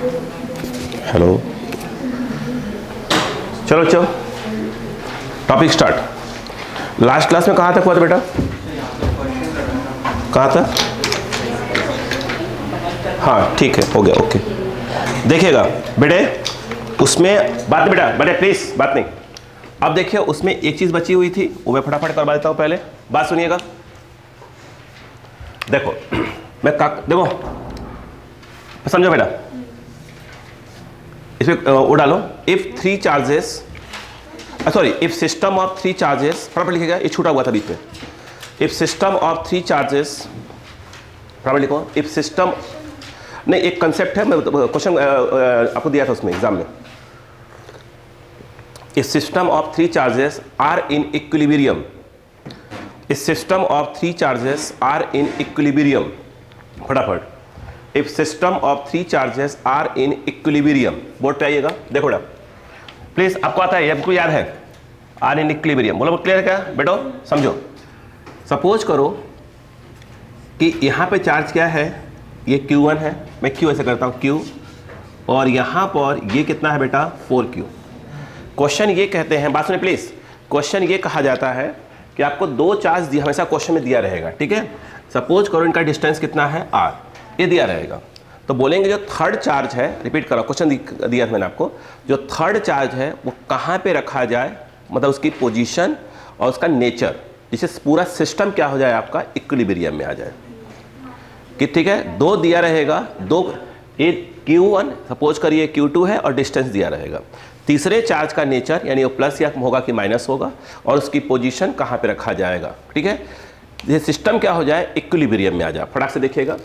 Hello, चलो चलो topic start. Last class में कहाँ तक हुआ था बेटा? कहाँ था? हाँ ठीक है, हो गया, ओके। देखिएगा बेटे, उसमें बात नहीं बेटा, बेटे प्लीज बात नहीं। अब देखिए उसमें एक चीज बची हुई थी, वो मैं फटाफट करवा देता हूँ। पहले बात सुनिएगा। देखो देखो समझो बेटा, इसमें वो डालो, if three charges, sorry if system of three charges, फटाफट लिखेगा, ये छूटा हुआ था बीच में। If system of three charges, फटाफट लिखो। इफ सिस्टम नहीं, एक कंसेप्ट है, मैं क्वेश्चन आपको दिया था उसमें एग्जाम में। If system of three charges are in equilibrium, if system of three charges are in equilibrium, फटाफट। If system of three charges are in equilibrium, board पे आइएगा। देखो बेटा प्लीज, आपको आता है, आपको याद है आर इन इक्विलिब्रियम? बोलो क्लियर है क्या बेटो? समझो, सपोज करो कि यहां पे चार्ज क्या है, ये Q1 है, मैं Q ऐसे करता हूं Q, और यहां पर ये कितना है बेटा 4Q। क्वेश्चन ये कहते हैं, बात सुनिए प्लीज, क्वेश्चन ये कहा जाता है कि आपको दो चार्ज दिया, हमेशा क्वेश्चन में दिया रहेगा, ठीक है। सपोज करो इनका डिस्टेंस कितना है R, ये दिया रहेगा, तो बोलेंगे जो थर्ड चार्ज है, रिपीट करो, क्वेश्चन दिया था मैंने आपको, जो थर्ड चार्ज है वो कहाँ पे रखा जाए, मतलब उसकी पोजीशन और उसका नेचर, जिससे पूरा सिस्टम क्या हो जाए आपका इक्विलिब्रियम में आ जाए। कि ठीक है, दो दिया रहेगा, दो, एक Q1 सपोज करिए Q2 है और डिस्टेंस दिया रहेगा। तीसरे चार्ज का नेचर यानी वो प्लस या होगा कि माइनस होगा, और उसकी पोजीशन कहाँ पे रखा जाएगा, ठीक है। ये सिस्टम क्या हो जाए इक्विलिब्रियम में आ जाए। फटाक से देखिएगा,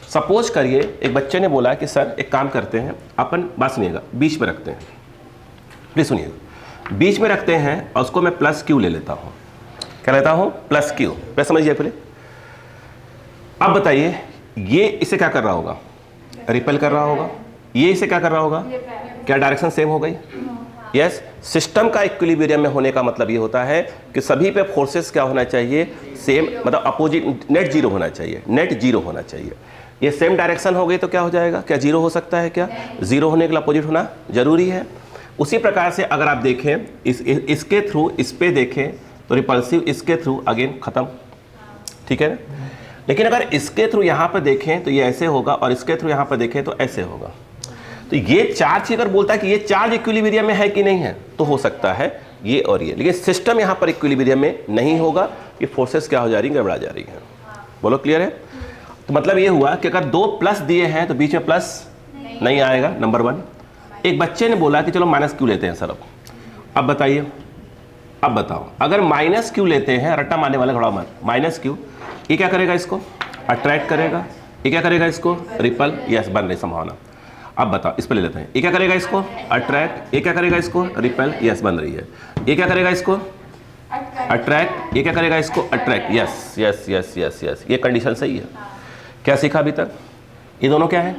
सपोज करिए एक बच्चे ने बोला कि सर एक काम करते हैं, अपन बात सुनिएगा, बीच में रखते हैं, प्लीज सुनिएगा, बीच में रखते हैं और उसको मैं प्लस Q ले लेता हूँ। क्या लेता हूँ? Plus Q। प्लस समझिए पहले। अब बताइए ये इसे क्या कर रहा होगा? रिपेल कर रहा होगा। ये इसे क्या कर रहा होगा? क्या डायरेक्शन सेम हो गई? यस। सिस्टम का इक्विलिब्रियम में होने का मतलब ये होता है कि सभी पे फोर्सेस क्या होना चाहिए? सेम, मतलब अपोजिट, नेट जीरो होना चाहिए, नेट जीरो होना चाहिए। ये सेम डायरेक्शन हो गई तो क्या हो जाएगा? क्या जीरो हो सकता है? क्या जीरो होने के लिए अपोजिट होना जरूरी है? उसी प्रकार से अगर आप देखें इसके थ्रू इस पे देखें तो रिपल्सिव इसके थ्रू अगेन खत्म, ठीक है ना। लेकिन अगर इसके थ्रू यहाँ पर देखें तो ये ऐसे होगा, और इसके थ्रू यहाँ पर देखें तो ऐसे होगा। तो ये चार्ज अगर बोलता है कि ये चार्ज इक्विलिब्रियम में है कि नहीं है, तो हो सकता है ये और ये, लेकिन सिस्टम यहाँ पर इक्विलिब्रियम में नहीं होगा, ये फोर्सेस क्या हो जा रही है? गड़बड़ा जा रही है। बोलो क्लियर है? तो मतलब ये हुआ कि अगर दो प्लस दिए हैं तो बीच में प्लस नहीं आएगा, नंबर वन। एक बच्चे ने बोला कि चलो माइनस Q लेते हैं सर। अब बताइए, अब बताओ, अगर माइनस Q लेते हैं, रट्टा मारने वाला घोड़ा मत, माइनस Q, ये क्या करेगा? इसको अट्रैक्ट करेगा। ये क्या करेगा? इसको रिपल, यस बन रही संभावना। अब बताओ, इस पर ले लेते हैं, ये क्या करेगा? इसको अट्रैक्ट। ये क्या करेगा? इसको रिपल, यस बन रही है। ये क्या करेगा? इसको अट्रैक्ट। ये क्या करेगा? इसको attract, yes yes yes yes yes. ये कंडीशन सही है। क्या सीखा अभी तक? ये दोनों क्या है?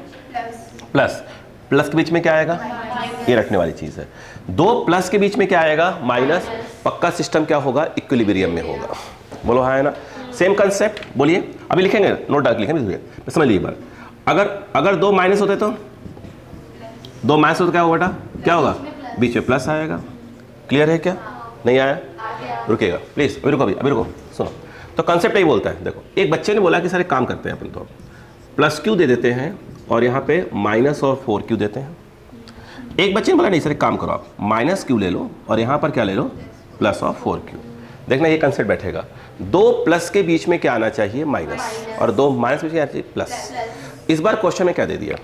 प्लस। प्लस के बीच में क्या आएगा? ये रखने वाली चीज है। दो प्लस के बीच में क्या आएगा? माइनस। पक्का सिस्टम क्या होगा? इक्विलिब्रियम में होगा। बोलो हाँ है ना? Same concept. बोलिए, अभी लिखेंगे, नोट डाल लिखेंगे, समझ लीजिए बार। अगर दो माइनस होते तो, दो माइनस होते क्या होगा बेटा? क्या होगा? बीच में प्लस आएगा। क्लियर है क्या? नहीं आया? रुकेगा प्लीज, अभी रुको, अभी रुको, सुनो। तो कंसेप्ट यही बोलता है। देखो एक बच्चे ने बोला कि सर एक काम करते हैं अपन, तो प्लस Q दे देते हैं और यहाँ पे माइनस और 4Q देते हैं। एक बच्चे ने बोला नहीं सर एक काम करो, आप माइनस Q ले लो और यहाँ पर क्या ले लो? प्लस और 4Q। देखना ये कंसेप्ट बैठेगा। दो प्लस के बीच में क्या आना चाहिए? माइनस, और दो माइनस में क्या आना चाहिए? प्लस। इस बार क्वेश्चन में क्या दे दिया?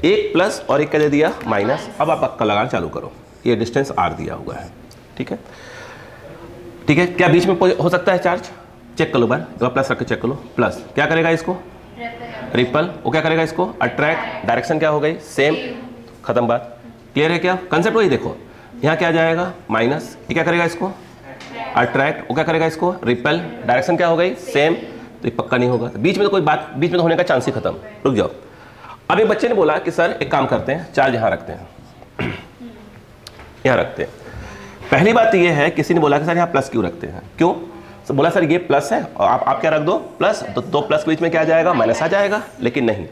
एक प्लस और एक क्या दे दिया? माइनस। अब आप पक्का लगाना चालू करो, ये डिस्टेंस R दिया हुआ है, ठीक है, ठीक है। क्या बीच में हो सकता है चार्ज? चेक कर लो बार, तो प्लस रख के चेक कर लो। प्लस क्या करेगा? इसको रिपल। वो क्या करेगा? इसको अट्रैक्ट। डायरेक्शन क्या हो गई? सेम, खत्म बात। क्लियर है क्या? कंसेप्ट वही देखो, यहाँ क्या जाएगा? माइनस। ये क्या करेगा? इसको अट्रैक्ट। वो क्या करेगा? इसको रिपल। डायरेक्शन क्या हो गई? सेम, तो ये पक्का नहीं होगा। तो बीच में तो कोई बात, बीच में तो होने का चांस ही खत्म। रुक जाओ। अब एक बच्चे ने बोला कि सर एक काम करते हैं, चार्ज यहाँ रखते हैं, यहाँ रखते हैं। पहली बात ये है, किसी ने बोला कि सर यहाँ प्लस Q रखते हैं। क्यों? तो बोला सर ये प्लस है और आप क्या रख दो? प्लस। तो दो प्लस के बीच में क्या आ जाएगा? माइनस आ जाएगा। लेकिन नहीं,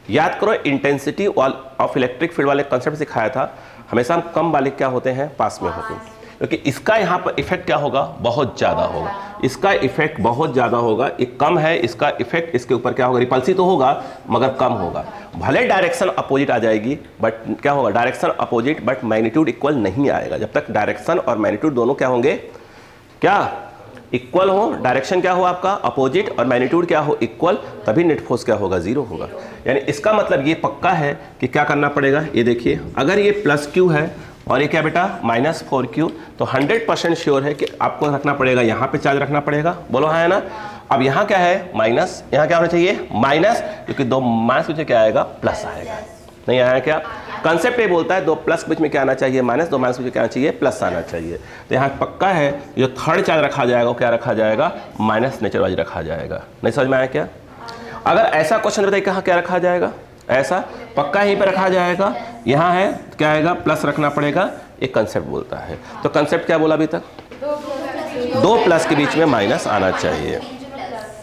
याद करो, इंटेंसिटी ऑफ इलेक्ट्रिक फील्ड वाले कंसेप्ट सिखाया था, हमेशा हम कम वाले क्या होते हैं, पास में होते हैं, क्योंकि इसका यहाँ पर इफेक्ट क्या होगा, बहुत ज़्यादा होगा, इसका इफेक्ट बहुत ज़्यादा होगा, ये कम है, इसका इफेक्ट इसके ऊपर क्या होगा, रिपल्सिव तो होगा मगर कम होगा। भले डायरेक्शन अपोजिट आ जाएगी बट क्या होगा, direction opposite but magnitude equal नहीं आएगा। जब तक डायरेक्शन और मैग्नीट्यूड दोनों क्या होंगे, क्या इक्वल हो, डायरेक्शन क्या हो आपका अपोजिट और मैग्नीट्यूड क्या हो इक्वल, तभी नेट फोर्स क्या होगा, जीरो होगा। यानी इसका मतलब ये पक्का है कि क्या करना पड़ेगा, ये देखिए, अगर ये प्लस क्यू है और ये क्या बेटा -4Q, तो 100% श्योर है कि आपको रखना पड़ेगा, यहाँ पे चार्ज रखना पड़ेगा, बोलो हाँ है ना। अब यहाँ क्या है माइनस, यहाँ क्या होना चाहिए माइनस, क्योंकि दो माइनस बीच में क्या आएगा, प्लस आएगा, नहीं आया क्या। कंसेप्ट ये बोलता है दो प्लस बीच में क्या आना चाहिए, माइनस, दो माइनस बीच में क्या आना चाहिए, प्लस आना चाहिए। तो यहाँ पक्का है जो थर्ड चार्ज रखा जाएगा वो क्या रखा जाएगा, माइनस नेचर वाइज रखा जाएगा। नहीं समझ में आया क्या। अगर ऐसा क्वेश्चन बताइए कहाँ क्या रखा जाएगा, ऐसा पक्का यहीं पे रखा जाएगा, यहाँ है क्या आएगा, प्लस रखना पड़ेगा, एक कंसेप्ट बोलता है। तो कंसेप्ट क्या बोला अभी तक, दो प्लस के बीच में माइनस आना चाहिए,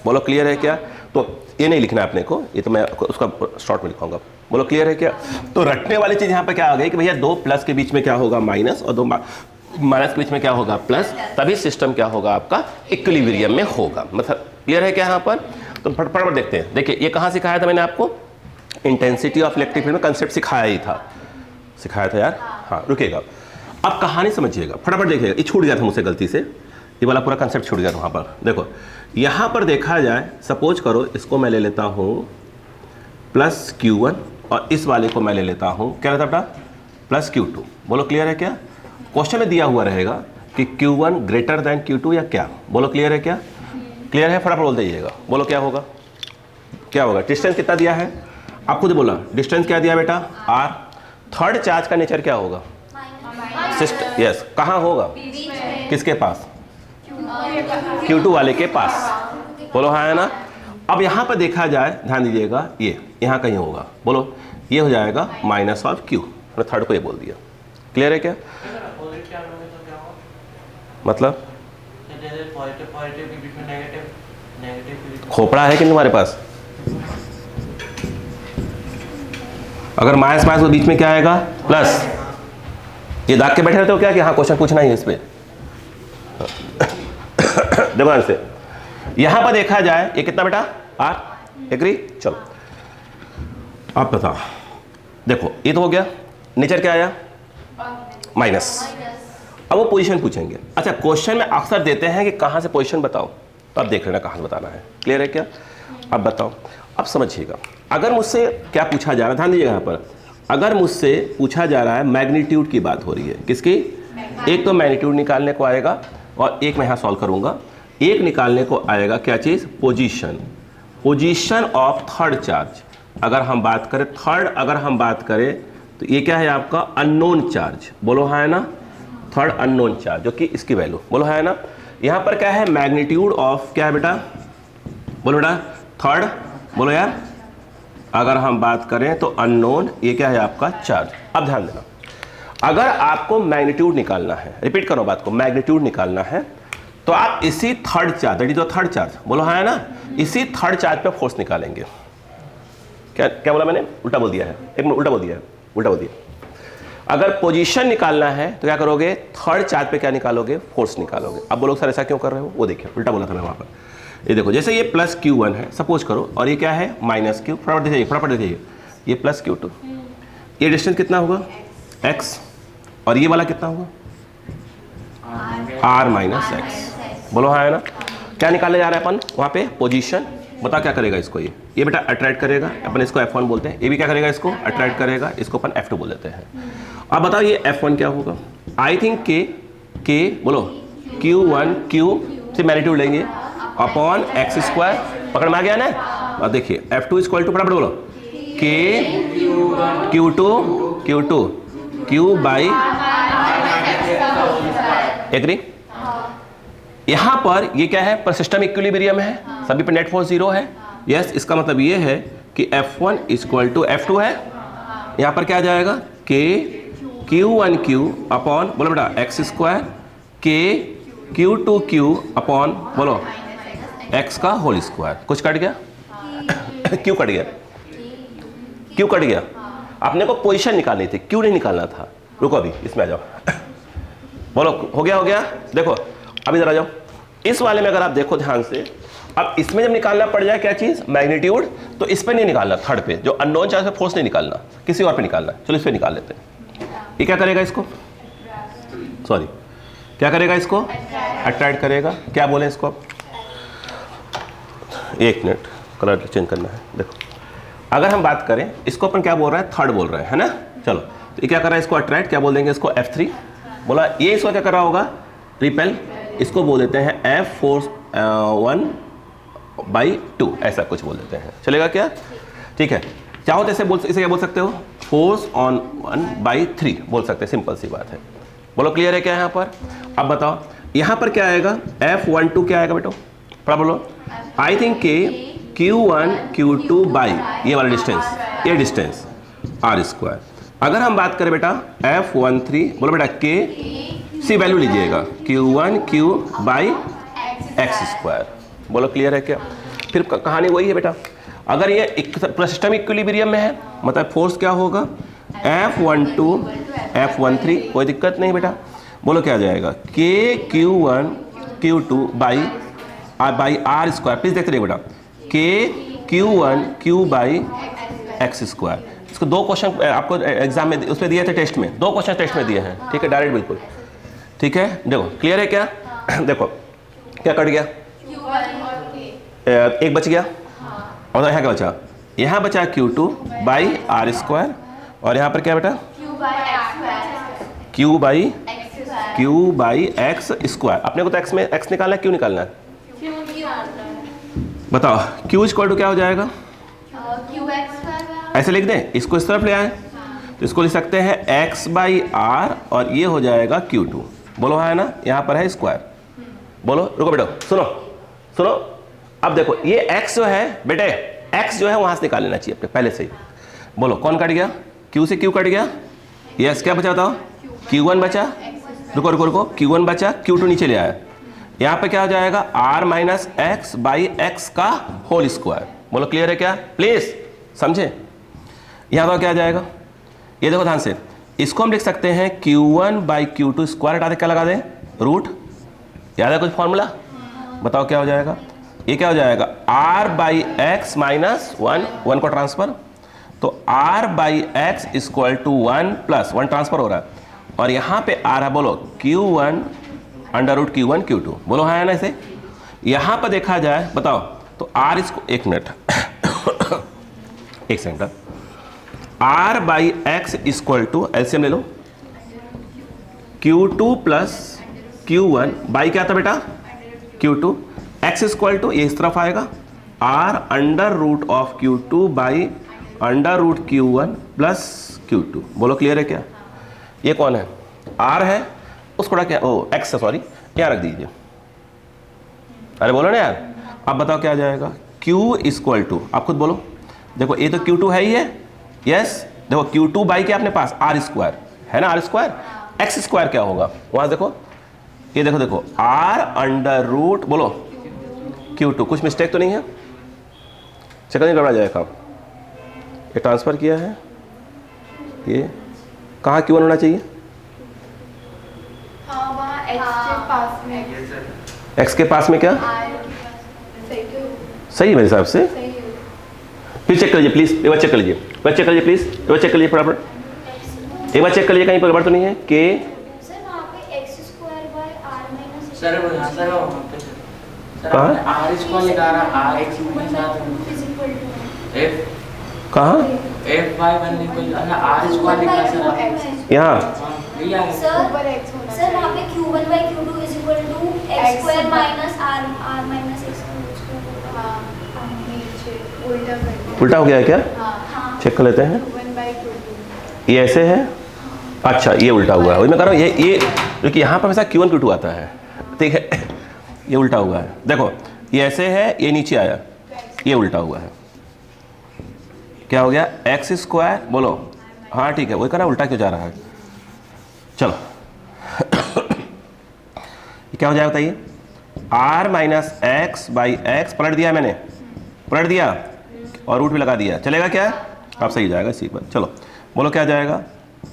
बोलो क्लियर है क्या। तो ये नहीं लिखना अपने को, ये तो मैं उसका शॉर्ट में लिखाऊंगा, बोलो क्लियर है क्या। तो रटने वाली चीज यहाँ पे क्या आ गई कि भैया दो प्लस के बीच में क्या होगा माइनस और दो माइनस के बीच में क्या होगा प्लस, तभी सिस्टम क्या होगा आपका इक्विलिब्रियम में होगा। मतलब क्लियर है क्या यहाँ पर। तो फटाफट देखते हैं, देखिए ये कहाँ सिखाया था मैंने आपको, इंटेंसिटी ऑफ इलेक्ट्रिक फील्ड में कंसेप्ट सिखाया था यार। हाँ रुकेगा, अब कहानी समझिएगा, फटाफट देखिएगा, ये छूट गया था मुझसे गलती से, ये वाला पूरा कंसेप्ट छूट गया था वहाँ पर। देखो यहाँ पर देखा जाए, सपोज करो इसको मैं ले लेता हूँ प्लस Q1 और इस वाले को मैं ले लेता हूँ क्या रहता बेटा, प्लस Q2, बोलो क्लियर है क्या। क्वेश्चन में दिया हुआ रहेगा कि Q1 ग्रेटर देन Q2 या क्या, बोलो क्लियर है क्या। क्लियर है, फटाफट बोल दीजिएगा, बोलो क्या होगा, क्या होगा। डिस्टेंस कितना दिया है, आप खुद बोला, डिस्टेंस क्या दिया बेटा R। थर्ड चार्ज का नेचर क्या होगा, सिस्टम, यस, कहाँ होगा, किसके पास, Q2 वाले के पास, बोलो हाँ है ना। अब यहाँ पर देखा जाए, ध्यान दीजिएगा, ये यहाँ कहीं होगा, बोलो ये हो जाएगा माइनस ऑफ Q, मैंने थर्ड को ये बोल दिया। क्लियर है क्या, मतलब खोपड़ा है कि तुम्हारे पास, अगर माइनस माइनस तो बीच में क्या आएगा प्लस, ये दाग के बैठे रहते हो क्या कि हाँ क्वेश्चन पूछना ही है इस पे। दिमाग से यहां पर देखा जाए ये कितना बेटा R, एग्री। चलो आप बताओ, देखो ये तो हो गया, नेचर क्या आया माइनस। अब वो पोजीशन पूछेंगे, अच्छा क्वेश्चन में अक्सर देते हैं कि कहां से पोजीशन बताओ, तो अब देख लेना कहां से बताना है। क्लियर है क्या, अब बताओ, अब समझिएगा, अगर मुझसे क्या पूछा जा रहा है, ध्यान दीजिएगा यहाँ पर, अगर मुझसे पूछा जा रहा है मैग्नीट्यूड की बात हो रही है, किसकी, एक तो मैग्नीट्यूड निकालने को आएगा और एक मैं यहाँ सॉल्व करूँगा, एक निकालने को आएगा क्या चीज़, पोजीशन ऑफ थर्ड चार्ज। अगर हम बात करें थर्ड, अगर हम बात करें तो ये क्या है आपका अननोन चार्ज, बोलो हाँ है ना, थर्ड अननोन चार्ज, जो कि इसकी वैल्यू, बोलो हाँ है ना। यहाँ पर क्या है मैग्नीट्यूड ऑफ क्या है बेटा, बोलो बेटा थर्ड, बोलो यार। अगर हम बात करें तो अननोन, ये क्या है आपका चार्ज। अब ध्यान देना, अगर आपको मैग्नीट्यूड निकालना है, रिपीट करो बात को, मैग्नीट्यूड निकालना है तो आप इसी third charge, that is the third charge, बोलो हाँ है ना, इसी थर्ड चार्ज पे फोर्स निकालेंगे। क्या क्या बोला मैंने, उल्टा बोल दिया है, एक मिनट, उल्टा बोल दिया। अगर पोजीशन निकालना है तो क्या करोगे, थर्ड चार्ज पे क्या निकालोगे, फोर्स निकालोगे। अब बोलो सर ऐसा क्यों कर रहे हो, वो देखिए उल्टा बोला था मैं वहाँ पर। ये देखो, जैसे ये प्लस Q1 है सपोज करो, और ये क्या है माइनस Q, फटाफट देखिए, ये प्लस Q2, ये डिस्टेंस कितना होगा x, और ये वाला कितना होगा R माइनस x, बोलो हाँ है ना। क्या निकालने जा रहा है अपन वहाँ पे, पोजीशन। बता क्या करेगा इसको, ये बेटा अट्रैक्ट करेगा, अपन इसको F1 बोलते हैं, ये भी क्या करेगा, इसको अट्रैक्ट करेगा, इसको अपन F2 बोल देते हैं। अब बताओ ये F1 क्या होगा, आई थिंक K, बोलो Q1 Q से मैग्नीट्यूड लेंगे अपॉन x स्क्वायर, पकड़ में आ गया ना। अब देखिए F2 इक्वल टू, फटाफट बोलो, K Q2 Q by, agree. यहां पर ये क्या है, पर सिस्टम इक्विलिब्रियम है, सभी पे नेट फोर्स 0 है, यस। इसका मतलब ये है कि F1 इक्वल टू F2 है, यहां पर क्या आ जाएगा K Q1 Q अपॉन, बोलो बेटा x square, K Q2 Q upon, बोलो x का होल स्क्वायर। कुछ कट गया, क्यों कट गया, क्यू कट गया, अपने को पोजीशन निकालनी थी, क्यू नहीं निकालना था। रुको अभी इसमें आ जाओ, बोलो हो गया। देखो अभी जरा जाओ इस वाले में, अगर आप देखो ध्यान से, अब इसमें जब निकालना पड़ जाए क्या चीज, मैग्नीट्यूड, तो इस पे नहीं निकालना, थर्ड पे जो अननोन चार्ज पे फोर्स नहीं निकालना, किसी और पे निकालना। चलो इस पे निकाल लेते हैं। ये क्या करेगा इसको, सॉरी क्या करेगा इसको, अट्रैक्ट करेगा। क्या बोले इसको, अब एक मिनट कलर चेंज करना है। देखो अगर हम बात करें इसको, अपन क्या बोल रहे हैं, थर्ड बोल रहे हैं, है ना। चलो तो ये क्या कर रहा है, इसको अट्रैक्ट, क्या बोल देंगे इसको, F3 बोला। ये इसको क्या कर रहा होगा, रिपेल, इसको बोल देते हैं F फोर्स 1/2, ऐसा कुछ बोल देते हैं, चलेगा क्या, ठीक है। चाहो तो इसे क्या बोल सकते हो, फोर्स ऑन 1/3 बोल सकते हैं, सिंपल सी बात है। बोलो क्लियर है क्या यहाँ पर। अब बताओ यहाँ पर क्या आएगा, F12 क्या आएगा बेटो, थोड़ा बोलो। आई थिंक के Q1 Q2 बाई ये वाला डिस्टेंस, ये डिस्टेंस R²। अगर हम बात करें बेटा F13, बोलो बेटा के सी वैल्यू लीजिएगा, Q1 Q बाई x²। बोलो क्लियर है क्या। फिर कहानी वही है बेटा, अगर ये सिस्टम इक्विलिब्रियम में है, मतलब फोर्स क्या होगा, F12 F13, कोई दिक्कत नहीं बेटा। बोलो क्या आ जाएगा, के Q1 Q2 by R²। Please देखते रहिए बेटा, के Q1 Q बाई x²। इसको दो क्वेश्चन आपको एग्जाम में उस पर दिए थे, टेस्ट में दो क्वेश्चन टेस्ट में दिए हैं, ठीक है, डायरेक्ट बिल्कुल, ठीक है। देखो क्लियर है क्या। देखो क्या कट गया, एक बच गया, और यहाँ क्या बचा, यहाँ बचा Q2 बाई R², और यहाँ पर क्या बेटा, Q बाई x²। अपने को तो x में x निकालना है, क्यों निकालना है, बताओ। Q इक्वल क्या हो जाएगा, ऐसे लिख दें, इसको इस तरफ ले आए तो इसको लिख सकते हैं x/r, और ये हो जाएगा Q2। बोलो है ना, यहाँ पर है स्क्वायर। बोलो रुको बेटो, सुनो। अब देखो ये x जो है बेटे, x जो है वहां से निकाल लेना चाहिए अपने पहले से ही। बोलो कौन कट गया, Q से Q कट गया, यस। क्या बचा बताओ, Q1 बचा, रुको Q1 बचा, Q2 नीचे ले आया, यहाँ पे क्या हो जाएगा, r minus x by x का होल स्क्वायर। बोलो क्लियर है क्या, प्लीज समझे। यहाँ पर क्या आ जाएगा, ये देखो ध्यान से, इसको हम लिख सकते हैं Q1 बाई Q2 स्क्वायर, हटा दे क्या लगा दें, रूट। याद है कुछ फॉर्मूला, बताओ क्या हो जाएगा, ये क्या हो जाएगा, r बाई एक्स माइनस 1 को ट्रांसफर, तो r by X equal to 1 plus 1 transfer हो रहा है, और यहाँ पे आ रहा, बोलो Q1 under root Q1 Q2। बोलो है ना इसे। यहाँ पर देखा जाए बताओ तो r इसको, एक मिनट एक second, r by X equal to, LCM ले लो, Q2 प्लस Q1 बाई क्या था बेटा, Q2, x इक्वल टू, ये इस तरफ आएगा, r under root of Q2 by under root Q1 plus Q2। बोलो क्लियर है क्या। ये कौन है, r है, उसको क्या, ओ x है, सॉरी, यहाँ रख दीजिए। अरे बोलो ना यार। अब बताओ क्या आ जाएगा, Q इक्वल टू, आप खुद बोलो। देखो ये तो Q2 है ही है, यस। देखो Q2 बाई क्या अपने पास, R² है ना, R², x² क्या होगा वहां देखो, ये देखो r अंडर रूट, बोलो Q2, कुछ मिस्टेक तो नहीं है, चक्कर नहीं गड़बड़ा जाएगा। ये ट्रांसफर किया है, ये कहाँ Q1 होना चाहिए, x के पास में क्या, सही है मेरे हिसाब से। फिर चेक कर लीजिए प्लीज, एक बार चेक कर लीजिए, प्लीज एक बार चेक कर लीजिए फटाफट, एक बार चेक कर लीजिए कहीं पर गड़बड़ तो नहीं है। के कहाँ यहाँ, सर वहाँ पे Q1 by Q2 is equal to x square minus r minus x उल्टा हो गया है क्या, हाँ। चेक कर लेते हैं। ये ऐसे है, अच्छा ये उल्टा हुआ है, वही मैं कह रहा हूँ, ये क्योंकि यहाँ पर हमेशा Q1 Q2 आता है, ठीक है, ये उल्टा हुआ है। देखो ये ऐसे है, ये नीचे आया, ये उल्टा हुआ है, क्या हो गया, x²। बोलो हाँ ठीक है, वही कह रहा, उल्टा क्यों जा रहा है। चलो ये क्या हो जाएगा बताइए, r minus x by x, पलट दिया मैंने, पलट दिया और रूट भी लगा दिया, चलेगा क्या, अब सही जाएगा इसी पर। चलो बोलो क्या जाएगा,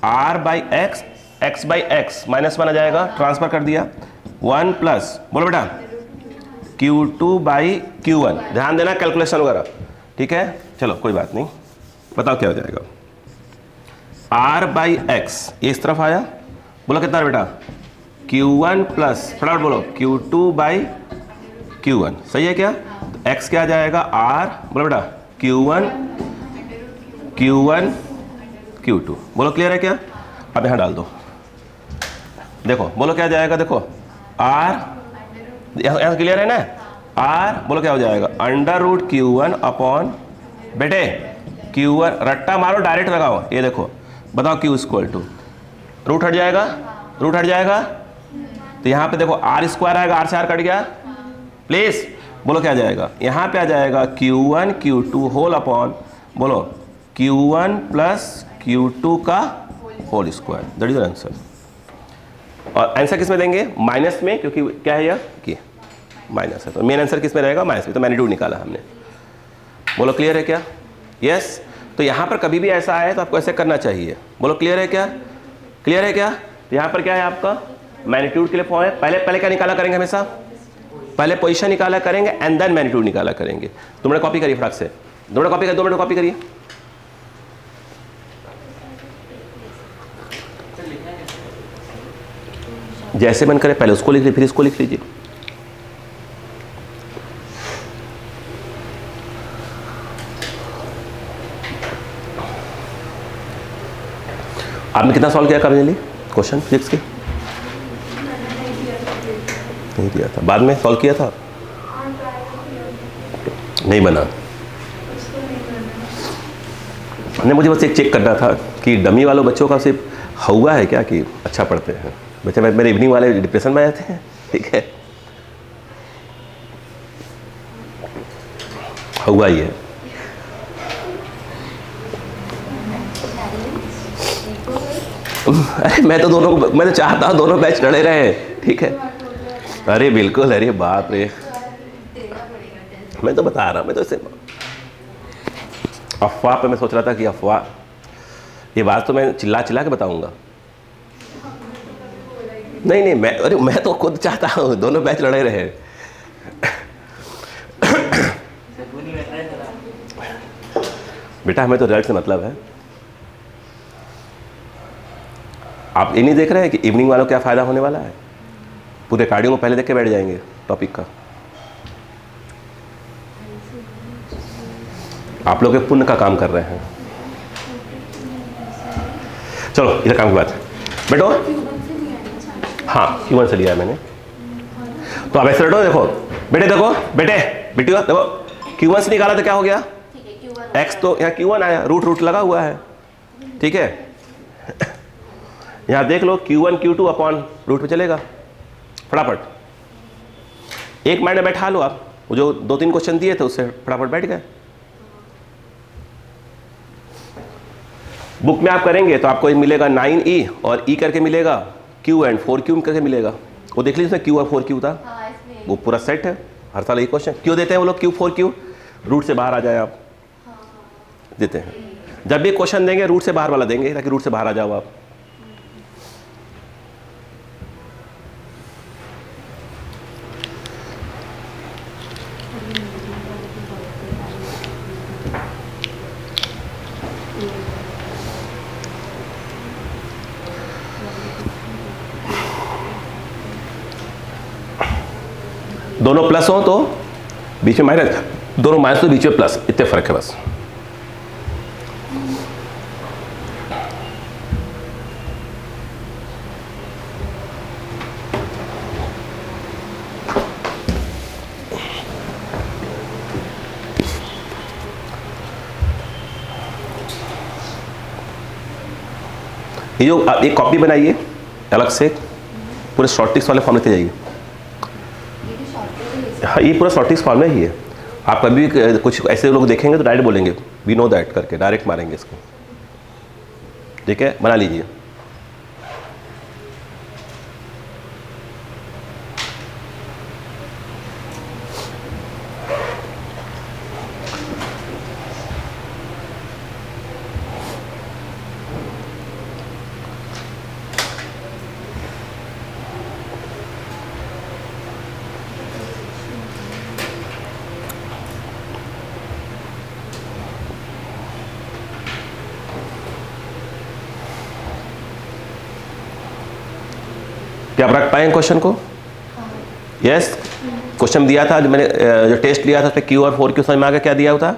r by x, x by x -1 आ जाएगा, ट्रांसफर कर दिया 1 प्लस, बोलो बेटा Q2 बाई Q1। ध्यान देना कैलकुलेशन वगैरह, ठीक है। चलो कोई बात नहीं, बताओ क्या हो जाएगा, r बाई एक्स ये इस तरफ आया, बोलो कितना बेटा Q1 प्लस, फटाफट बोलो Q2 बाई Q1, सही है क्या। तो x क्या आ जाएगा r, बोलो बेटा Q1 Q2, बोलो क्लियर है क्या। अब यहाँ डाल दो, देखो बोलो क्या जाएगा, देखो r यहाँ क्लियर है ना, r बोलो क्या हो जाएगा √Q1 अपॉन, बेटे Q1 रट्टा मारो डायरेक्ट लगाओ, ये देखो बताओ Q = रूट हट जाएगा, रूट हट जाएगा, तो यहाँ पे देखो r स्क्वायर आएगा, r से r कट गया, प्लीज बोलो क्या जाएगा, यहाँ पे आ जाएगा Q1 Q2 होल अपॉन, बोलो Q1 प्लस Q2 का whole square, that is answer. और आंसर किस में देंगे, माइनस में, क्योंकि क्या है यह कि माइनस है, तो मेन आंसर किस में रहेगा, माइनस में, तो मैग्नीट्यूड निकाला हमने। बोलो क्लियर है क्या, यस। तो यहाँ पर कभी भी ऐसा आए तो आपको ऐसे करना चाहिए, बोलो क्लियर है क्या, क्लियर है क्या। यहाँ पर क्या है आपका मैग्नीट्यूड के लिए फॉर्म है, पहले क्या निकाला करेंगे, हमेशा पहले पोजीशन निकाला करेंगे एंड देन मैग्नीट्यूड निकाला करेंगे। तुमने कॉपी करिए फटाक से, 2 मिनट कॉपी करिए, 2 मिनट कॉपी करिए। जैसे मन करे पहले उसको लिख लीजिए, फिर इसको लिख लीजिए। आपने कितना सॉल्व किया कभी क्वेश्चन फिजिक्स के, नहीं दिया था, बाद में सॉल्व किया था, नहीं बना। नहीं, मुझे बस एक चेक करना था कि डमी वालों बच्चों का सिर्फ हुआ है क्या कि अच्छा पढ़ते हैं बच्चे, मेरे इवनिंग वाले डिप्रेशन में आते हैं, ठीक है, हुआ ही है। अरे मैं तो चाहता हूँ दोनों बैच लड़े रहे, ठीक है। अरे बिल्कुल, अरे बाप रे, मैं तो बता रहा हूँ, मैं तो इसे अफवाह पे मैं सोच रहा था कि अफवाह, ये बात तो मैं चिल्ला के बताऊंगा। नहीं, मैं तो खुद चाहता हूँ दोनों बैच लड़े रहे। बेटा हमें तो रिजल्ट से मतलब है। आप ये नहीं देख रहे हैं कि इवनिंग वालों क्या फ़ायदा होने वाला है, पूरे कार्डियो को पहले देख के बैठ जाएंगे टॉपिक का। आप लोग पुण्य का काम कर रहे हैं। चलो इधर काम की बात बैठो। हाँ Q1 से लिया है मैंने, तो अब ऐसे बैठो, देखो बेटे, देखो बेटी देखो Q1 से निकाला तो क्या हो गया, x, तो यहाँ Q1 आया, रूट लगा हुआ है, ठीक है। यहाँ देख लो Q1 Q2 अपॉन रूट पे चलेगा, फटाफट एक माइंड में बैठा लो आप, वो जो 2-3 क्वेश्चन दिए थे उससे फटाफट बैठ गए। बुक में आप करेंगे तो आपको मिलेगा 9E और E करके मिलेगा, Q एंड 4Q करके मिलेगा। वो देख लीजिए Q और 4Q था, वो पूरा सेट है। हर साल ये क्वेश्चन क्यों देते हैं वो लोग, Q 4Q, रूट से बाहर आ जाए आप, देते हैं। जब भी क्वेश्चन देंगे रूट से बाहर वाला देंगे ताकि रूट से बाहर आ जाओ आप। दोनों प्लस हो तो बीच में माइनस, दोनों माइनस तो बीच में प्लस, इतने फर्क है बस। ये जो एक कॉपी बनाइए अलग से, पूरे शॉर्ट टिक्स वाले फॉर्म लेते जाइए। हाँ ये पूरा शॉर्ट टिक्स फॉर्म में ही है। आप कभी कुछ ऐसे लोग देखेंगे तो डायरेक्ट बोलेंगे वी नो दैट करके, डायरेक्ट मारेंगे इसको, ठीक है, बना लीजिए। क्या आप रख पाए क्वेश्चन को? यस क्वेश्चन दिया था, जो मैंने जो टेस्ट लिया था उसमें Q और 4Q समझ में आ गया क्या दिया होता?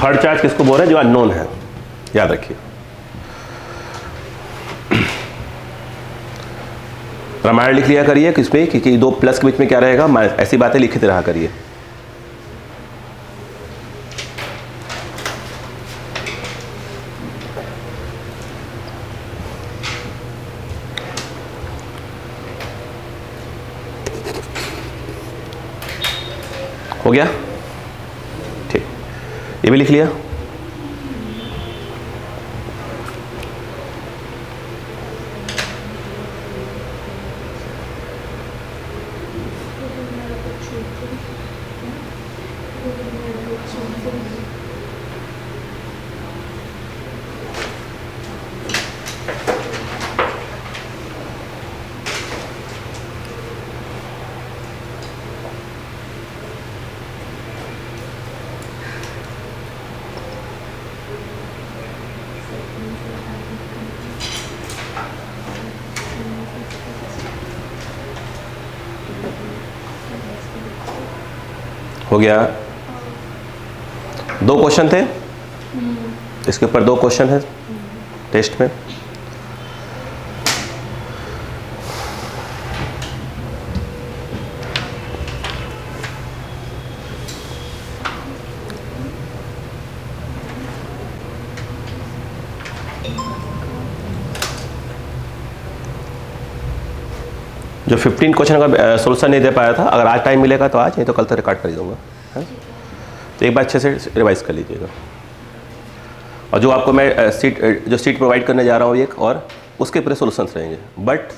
थर्ड चार्ज किसको बोल रहे हैं? जो अननोन है, याद रखिए। रामायण लिख लिया करिए किसमें कि दो प्लस के बीच में क्या रहेगा, ऐसी बातें लिखते रहा करिए। हो गया? ठीक, ये भी लिख लिया। हो गया? दो क्वेश्चन थे, इसके ऊपर दो क्वेश्चन है टेस्ट में। जो 15 क्वेश्चन का सोल्यूशन नहीं दे पाया था, अगर आज टाइम मिलेगा तो आज, नहीं तो कल तक रिकॉर्ड कर दूंगा, है? तो एक बार अच्छे से रिवाइज कर लीजिएगा। और जो आपको मैं सीट प्रोवाइड करने जा रहा हूँ एक, और उसके पूरे सोल्यूशंस रहेंगे, बट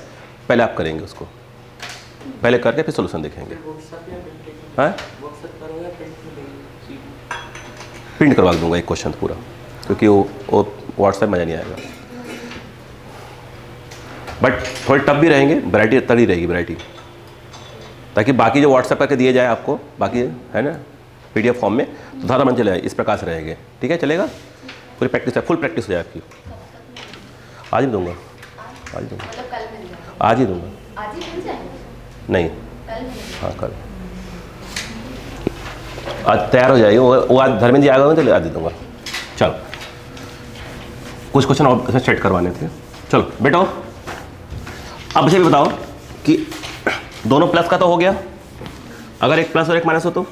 पहले आप करेंगे उसको, पहले करके फिर सोल्यूशन देखेंगे। हाँ, प्रिंट करवा दूंगा एक क्वेश्चन पूरा, क्योंकि वो व्हाट्सएप मज़ा नहीं आएगा। बट थोड़े टफ भी रहेंगे, वैरायटी तड़ी रहेगी वैरायटी, ताकि बाकी जो व्हाट्सएप करके दिए जाए आपको, बाकी है ना PDF फॉर्म में, तो ज़्यादा मन चले इस प्रकार से रहेंगे। ठीक है, चलेगा? पूरी प्रैक्टिस है, फुल प्रैक्टिस हो जाए आपकी। आज ही दूंगा, आज ही दूंगा, आज ही दूंगा। आज ही मिल जाएंगे? नहीं, हाँ कल आज तैयार हो जाएगी वो आज धर्मेंद्र जी आएगा तो आज दे दूंगा। चलो, कुछ क्वेश्चन और सेट करवाने थे। चलो बेटो, अब मुझे भी बताओ कि दोनों प्लस का तो हो गया, अगर एक प्लस और एक माइनस हो तो?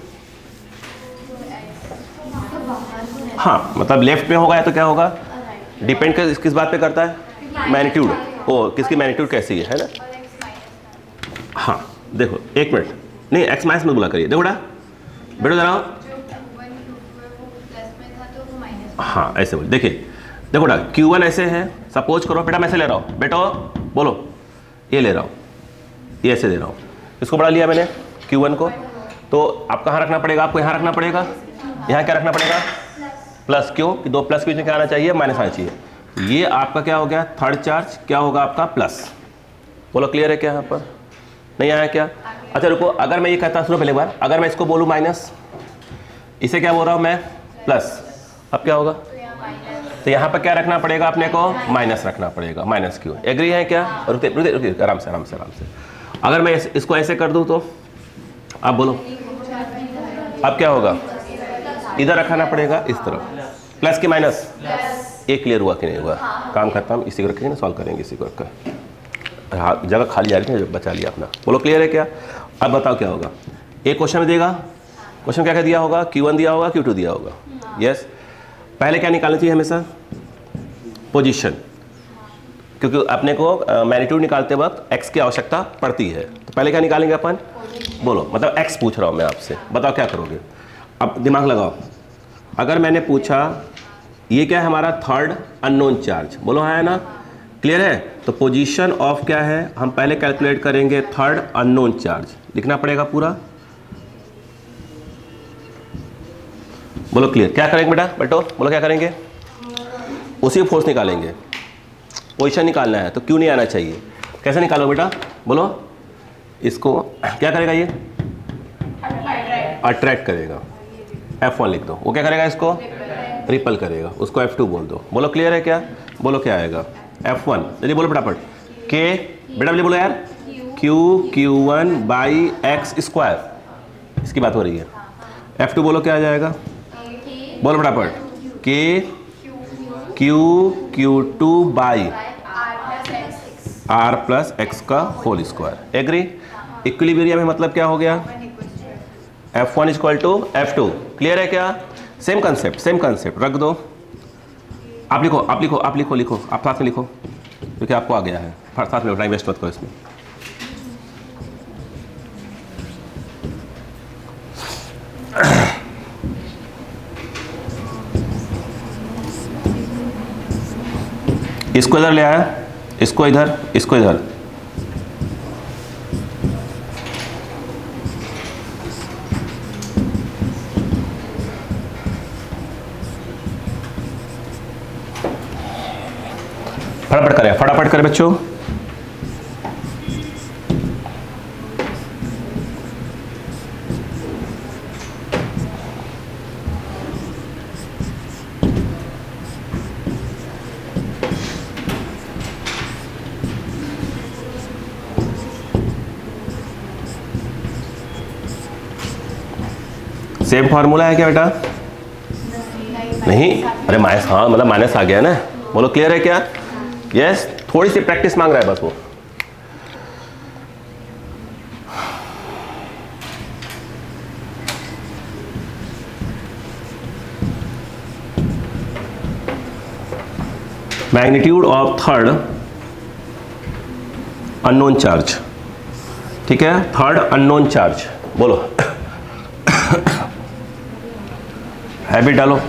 हाँ, मतलब लेफ्ट में होगा तो क्या होगा? डिपेंड किस बात पे करता है? मैग्नीट्यूड। ओ, किसकी मैग्नीट्यूड कैसी है ना? हाँ देखो, एक मिनट, नहीं एक्स माइनस मत बोला करिए। देखो बेटो जरा, हाँ ऐसे बोल, देखिए देखो बेटा, Q1 ऐसे है, सपोज करो बेटा मैं ऐसे ले रहा हूँ, बेटो बोलो, ये ले रहा हूँ, ये ऐसे दे रहा हूँ, इसको बड़ा लिया मैंने Q1 को, तो आप कहाँ रखना पड़ेगा? आपको यहाँ रखना पड़ेगा। यहाँ क्या रखना पड़ेगा? प्लस। क्यों? कि दो प्लस के बीच में क्या आना चाहिए? माइनस आना चाहिए। ये आपका क्या हो गया? थर्ड चार्ज क्या होगा आपका? प्लस। बोलो क्लियर है क्या? यहाँ पर नहीं आया क्या? अच्छा रुको, अगर मैं ये कहता, सुनो पहले बार, अगर मैं इसको बोलूँ माइनस, इसे क्या बोल रहा हूँ मैं? प्लस। अब क्या होगा? तो यहाँ पर क्या रखना पड़ेगा अपने को? माइनस रखना पड़ेगा। माइनस क्यों? एग्री है क्या? रुकिए रुकिए रुकिए, आराम से आराम से आराम से। अगर मैं इसको ऐसे कर दूँ तो आप बोलो, अब क्या होगा? इधर रखना पड़ेगा इस तरफ, प्लस की माइनस। ये क्लियर हुआ कि नहीं हुआ? काम खत्म। इसी को रखेंगे ना, सॉल्व करेंगे इसी को रखकर। हाँ, जगह खाली जा रही है, बचा लिया अपना। बोलो क्लियर है क्या? अब बताओ क्या होगा? एक क्वेश्चन में देगा, क्वेश्चन क्या क्या दिया होगा? Q1 दिया होगा, Q2 दिया होगा। यस, पहले क्या निकालना चाहिए हमेशा? पोजीशन, क्योंकि अपने को मैग्नीट्यूड निकालते वक्त x की आवश्यकता पड़ती है। तो पहले क्या निकालेंगे अपन? बोलो, मतलब x पूछ रहा हूँ मैं आपसे, बताओ क्या करोगे? अब दिमाग लगाओ। अगर मैंने पूछा ये क्या है हमारा? Third unknown charge. बोलो हाँ है ना? क्लियर है? तो पोजीशन ऑफ क्या है? हम पहले कैलकुलेट करेंगे थर्ड अननोन चार्ज, लिखना पड़ेगा पूरा। बोलो क्लियर? क्या करेंगे बेटा? बेटो बोलो क्या करेंगे? उसी फोर्स निकालेंगे, पोजीशन निकालना है, तो क्यों नहीं आना चाहिए? कैसे निकालो बेटा? बोलो, इसको क्या करेगा, ये अट्रैक्ट करेगा, F1 लिख दो। वो क्या करेगा, इसको रिपल करेगा, उसको F2 बोल दो। बोलो क्लियर है क्या? बोलो क्या आएगा, F1। चलिए बोलो फटाफट, के बेटा बोलो यार, Q1 बाई एक्स स्क्वायर, इसकी बात हो रही है। F2 बोलो क्या आ जाएगा, बोलो फटाफट, के Q2 by R plus x का होल स्क्वायर। एग्री? इक्विलिब्रियम में मतलब क्या हो गया, F1 equal to F2। Clear है क्या? सेम कंसेप्ट रख दो। आप लिखो आप साथ में लिखो, क्योंकि आपको आ गया है, साथ में टाइम वेस्ट मत करो इसमें। इसको इधर ले आया, इसको इधर, इसको इधर। फटाफट करें बच्चों। सेम फॉर्मूला है क्या बेटा? नहीं, अरे माइनस, हाँ मतलब माइनस आ गया ना। बोलो क्लियर है क्या? यस, थोड़ी सी प्रैक्टिस मांग रहा है बस वो। Magnitude of third unknown charge, ठीक है, थर्ड अननोन चार्ज। बोलो हैबिट डालो।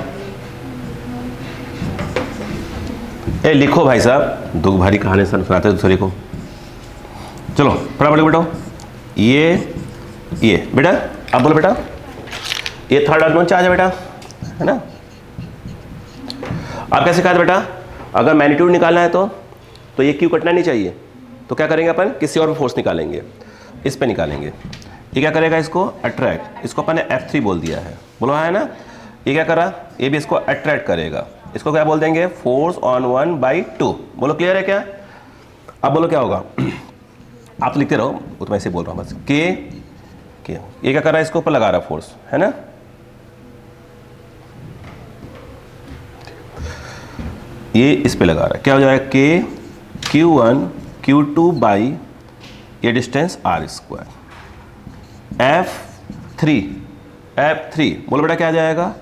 ए लिखो भाई साहब, दुख भारी कहानी सुनाते दूसरे को। चलो फटाफट बेटो, ये बेटा, अब बोलो बेटा, ये थर्ड अननोन चार्ज है बेटा, है ना। आप कैसे कहा था बेटा, अगर मैग्नीट्यूड निकालना है तो ये क्यू कटना नहीं चाहिए, तो क्या करेंगे अपन, किसी और फोर्स निकालेंगे, इस पे निकालेंगे। ये क्या करेगा, इसको अट्रैक्ट, इसको अपन ने F3 बोल दिया है, बोलो है ना। ये क्या करा, ये भी इसको अट्रैक्ट करेगा, इसको क्या बोल देंगे, फोर्स ऑन 1/2। बोलो क्लियर है क्या? अब बोलो क्या होगा, आप लिखते रहो, वो तो मैं ऐसे बोल रहा हूँ बस। के ये क्या कर रहा है, इसको ऊपर लगा रहा है फोर्स, है ना। ये इस पे लगा रहा है, क्या हो जाएगा, के Q1 Q2 बाई ये डिस्टेंस R स्क्वायर, F3 बोलो बेटा क्या आ जाएगा,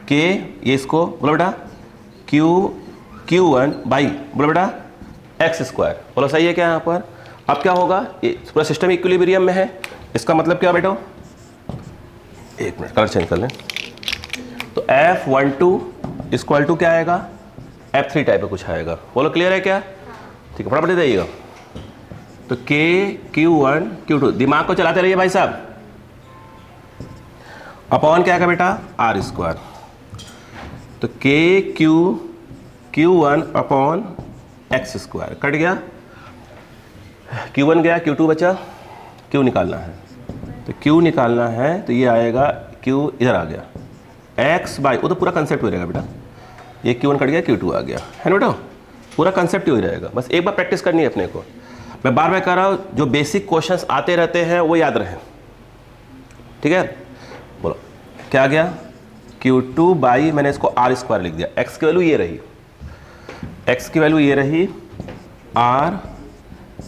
के ये इसको बोलो बेटा Q1 बाई बोलो बेटा एक्स स्क्वायर। बोलो सही है क्या यहाँ पर? अब क्या होगा, ये पूरा सिस्टम इक्विलिब्रियम में है, इसका मतलब क्या बेटो, एक मिनट कलर चेंज कर लें। तो F12 इक्वल टू क्या आएगा, F3 टाइप का कुछ आएगा। बोलो क्लियर है क्या? ठीक है, फटाफट दे जाइएगा। तो K Q1 Q2, दिमाग को चलाते रहिए भाई साहब। अपॉन क्या है बेटा, R स्क्वायर। तो K Q1 upon x square, cut गया, Q1 गया, Q2 बचा, Q निकालना है। तो Q निकालना है तो ये आएगा, Q इधर आ गया, x बाई, वो तो पूरा कंसेप्ट हो रहेगा बेटा, ये Q1 कट गया, Q2 आ गया, है ना बेटा, पूरा कंसेप्ट ही हो रहेगा। बस एक बार प्रैक्टिस करनी है अपने को। मैं बार बार कह रहा हूँ, जो बेसिक क्वेश्चंस आते रहते हैं वो याद रहे, ठीक है। बोलो क्या आ गया, Q2 बाई, मैंने इसको R स्क्वायर लिख दिया, x की वैल्यू ये रही, x की वैल्यू ये रही, R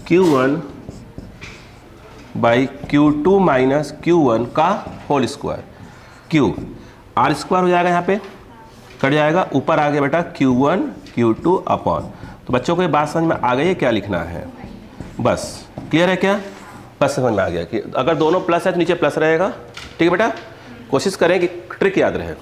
Q1 by Q2 minus Q1 का whole square, Q R square हो जाएगा, यहाँ पे कट जाएगा, ऊपर आ गया बेटा Q1 Q2 अपॉन। तो बच्चों को ये बात समझ में आ गई है क्या लिखना है, बस क्लियर है क्या? बस समझ में आ गया कि अगर दोनों प्लस है तो नीचे प्लस रहेगा, ठीक है बेटा। कोशिश करें कि ट्रिक याद रहे।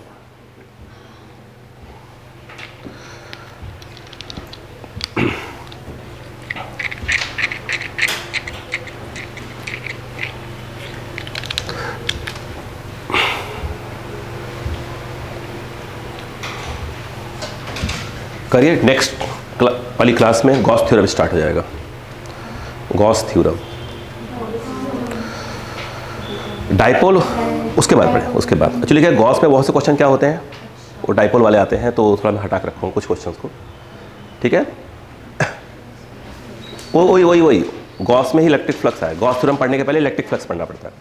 करिए, नेक्स्ट वाली क्लास में गॉस थ्योरम स्टार्ट हो जाएगा। गॉस थ्योरम डाइपोल उसके बाद पढ़े, उसके बाद एक्चुअली क्या गॉस में बहुत से क्वेश्चन क्या होते हैं, वो डाइपोल वाले आते हैं, तो थोड़ा मैं हटा के रखूँ कुछ क्वेश्चंस को, ठीक है। वही गॉस में ही इलेक्ट्रिक फ्लक्स है। गॉस थ्योरम पढ़ने के पहले इलेक्ट्रिक फ्लक्स पढ़ना पड़ता है,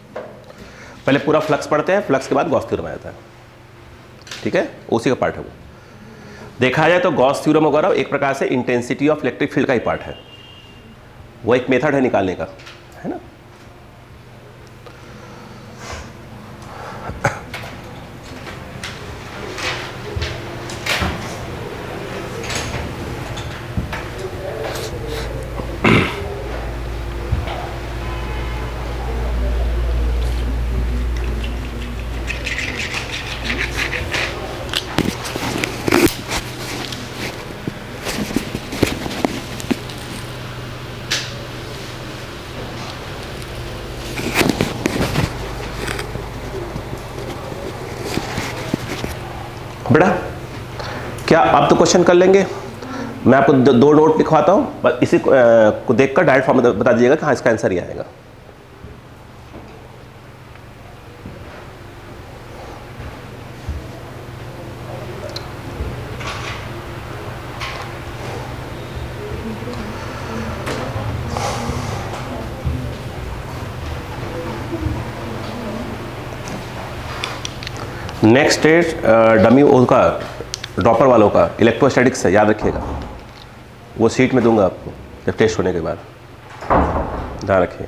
पहले पूरा फ्लक्स पढ़ते हैं, फ्लक्स के बाद गॉस थ्योरम आ जाता है, ठीक है, उसी का पार्ट है वो। देखा जाए तो गॉस थ्योरम वगैरह एक प्रकार से इंटेंसिटी ऑफ इलेक्ट्रिक फील्ड का ही पार्ट है, वो एक मेथड है निकालने का, है ना। बेटा क्या आप तो क्वेश्चन कर लेंगे, मैं आपको दो नोट लिखवाता हूँ, बस इसी को देखकर डायरेक्ट फॉर्म बता दीजिएगा कि हाँ इसका आंसर ही आएगा। नेक्स्ट स्टेज डमी उसका ड्रॉपर वालों का इलेक्ट्रोस्टैटिक्स है, याद रखिएगा, वो सीट में दूंगा आपको जब टेस्ट होने के बाद, ध्यान रखिए।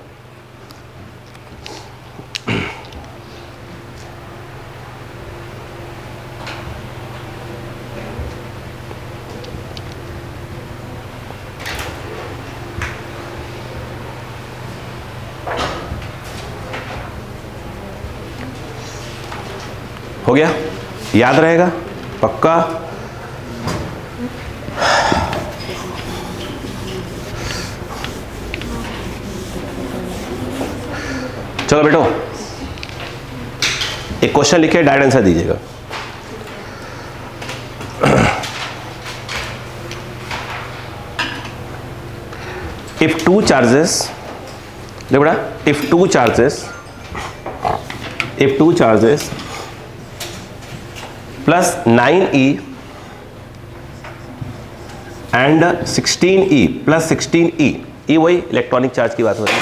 हो गया, याद रहेगा पक्का। चलो बेटो एक क्वेश्चन लिखे, डायरेक्ट आंसर दीजिएगा। इफ टू चार्जेस, देखो बेटा, if two charges plus 9e and 16e plus 16e, e वही इलेक्ट्रॉनिक चार्ज की बात हो रही है,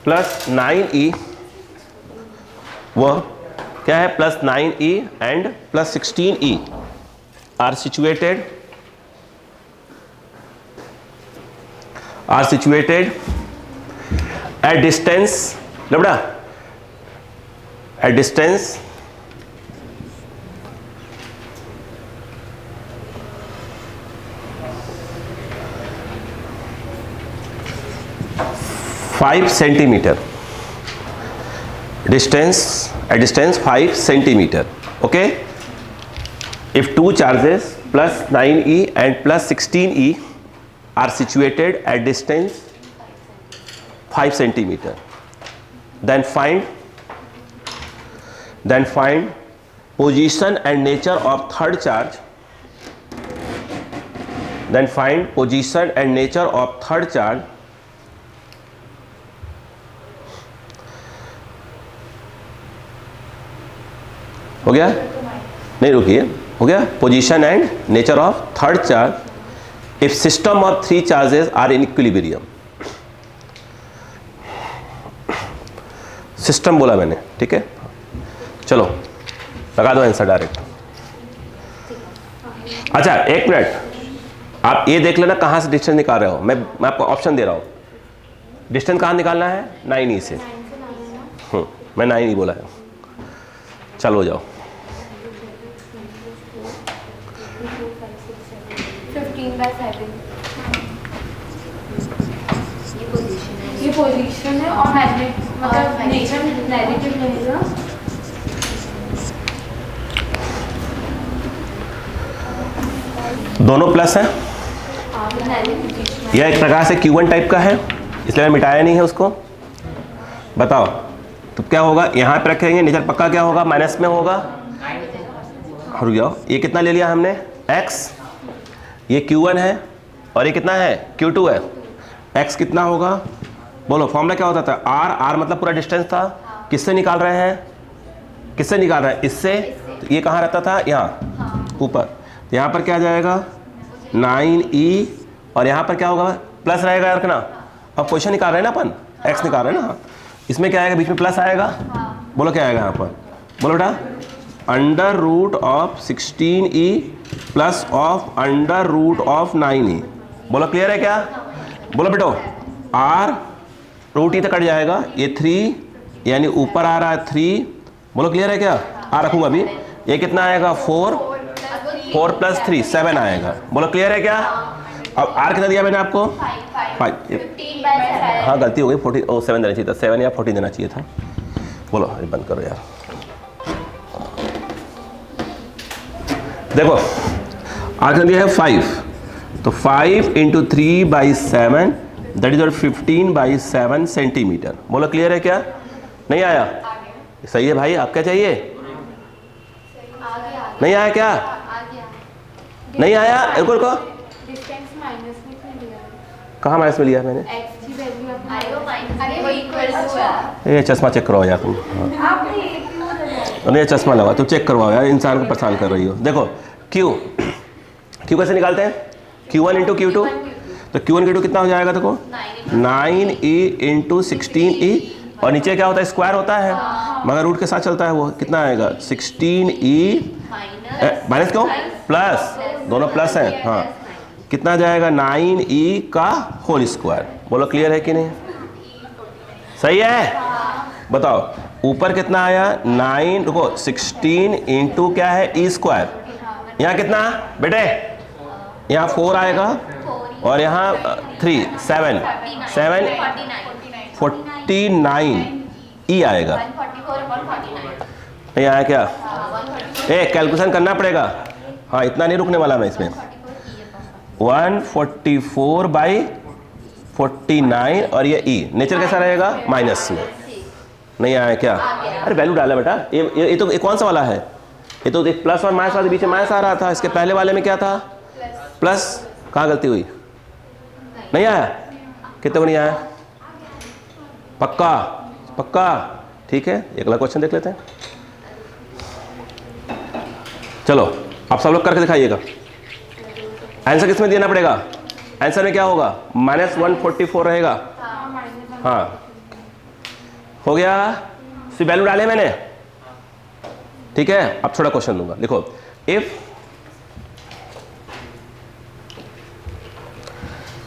प्लस 9e, वह क्या है, plus 9e and plus 16e are situated at distance, लबड़ा at distance 5 centimeter, distance 5 centimeter, okay. If two charges plus 9e and plus 16e are situated at distance 5 centimeter, then find position and nature of third charge, हो गया, नहीं रुकिए, हो गया, position and nature of third charge if system of 3 charges are in equilibrium. System बोला मैंने, ठीक है, चलो लगा दो आंसर डायरेक्ट। अच्छा एक मिनट, आप ये देख लेना कहाँ से डिस्टेंस निकाल रहे हो, मैं आपको ऑप्शन दे रहा हूँ। डिस्टेंस कहाँ निकालना है, 9e से, मैं 9e बोला है, चलो जाओ। 15/7 ये पोजीशन है और मतलब नेचर नेगेटिव रहेगा। दोनों प्लस है, यह एक प्रकार से Q1 टाइप का है, इसलिए मैं मिटाया नहीं है उसको। बताओ तो क्या होगा, यहाँ पे रखेंगे, नेचर पक्का क्या होगा, माइनस में होगा। रुक जाओ, ये कितना ले लिया हमने, x, ये Q1 है और ये कितना है, Q2 है। x कितना होगा, बोलो फॉर्मूला क्या होता था, r मतलब पूरा डिस्टेंस था, किससे निकाल रहे हैं? किससे निकाल रहे हैं? इससे। तो ये कहाँ रहता था? यहाँ ऊपर। तो यहाँ पर क्या आ जाएगा? 9e और यहाँ पर क्या होगा? प्लस रहेगा रखना। अब क्वेश्चन निकाल रहे हैं ना अपन, x निकाल रहे हैं ना, इसमें क्या आएगा? बीच में प्लस आएगा। बोलो क्या आएगा यहाँ पर? बोलो बेटा, under root of 16e plus of under root of 9e। बोलो क्लियर है क्या? बोलो बेटो, r रूट ई तक कट जाएगा, ये 3 यानी ऊपर आ रहा है 3। बोलो क्लियर है क्या? r रखूंगा अभी, ये कितना आएगा? 4 प्लस 3 7 आएगा। बोलो क्लियर है क्या? अब r कितना दिया मैंने आपको? 5। हाँ गलती हो गई, 7 देना चाहिए था, 7 या 14 देना चाहिए था। बोलो ये बंद करो यार। देखो r कितना दिया है? 5। तो 5 इंटू 3/7 दैट इज 15/7 सेंटीमीटर। बोलो क्लियर है क्या? नहीं आया? सही है भाई, आप क्या चाहिए? नहीं आया क्या? नहीं आया? रुको रुको, डिस्टेंस माइनस में क्यों लिया? कहाँ माइनस में लिया मैंने? x की वैल्यू अपने ये चश्मा चेक करवाओ यार तुम। हाँ नहीं चश्मा लगा, तुम चेक करवाओ यार, इंसान को परेशान कर रही हो। देखो क्यू कैसे निकालते हैं? Q1 into Q2। तो Q1 Q2 कितना हो जाएगा? देखो 9e इंटू 16e और नीचे क्या होता है? स्क्वायर होता है, मगर रूट के साथ चलता है वो। कितना आएगा? 16e माइनस क्यों? प्लस, दोनों प्लस हैं। हाँ कितना जाएगा? 9e का होल स्क्वायर। बोलो क्लियर है कि नहीं? सही है? बताओ ऊपर कितना आया? 9 रुको 16 इंटू क्या है? E square. यहाँ कितना बेटे? यहाँ 4 आएगा और यहाँ 3 7 49 ई आएगा। नहीं आया क्या? कैलकुलेशन करना पड़ेगा। हाँ इतना नहीं रुकने वाला मैं इसमें। 144/49 और ये ई नेचर कैसा रहेगा? माइनस में। नहीं आया क्या? अरे वैल्यू डाला बेटा। ये तो कौन सा वाला है? ये तो एक प्लस और माइनस वाले बीच में माइनस आ रहा था, इसके पहले वाले में क्या था? प्लस। कहाँ गलती हुई? नहीं आया? कितने को नहीं आया? पक्का? पक्का? ठीक है, अगला क्वेश्चन देख लेते हैं। चलो आप सब लोग करके दिखाइएगा। आंसर किसमें देना पड़ेगा? आंसर में क्या होगा? -144 रहेगा। हाँ हो गया। सिर्फ वैल्यू डाले मैंने, ठीक है। अब थोड़ा क्वेश्चन दूंगा, लिखो।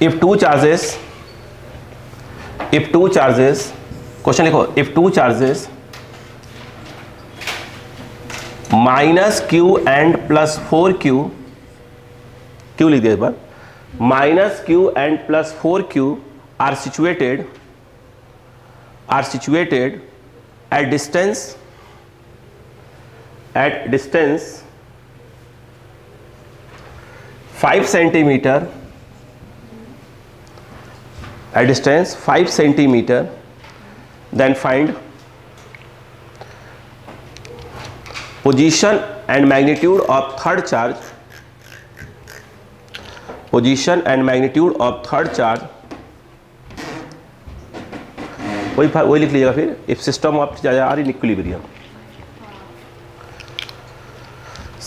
इफ टू चार्जेस क्वेश्चन लिखो। If two charges -q and +4q, q लिख दिया इस बार, -q and +4q are situated at distance 5 centimeter, at distance 5 centimeter, then find position and magnitude of third charge. Position and magnitude of third charge. वही लिख लीजिएगा फिर। If system of charge are in equilibrium.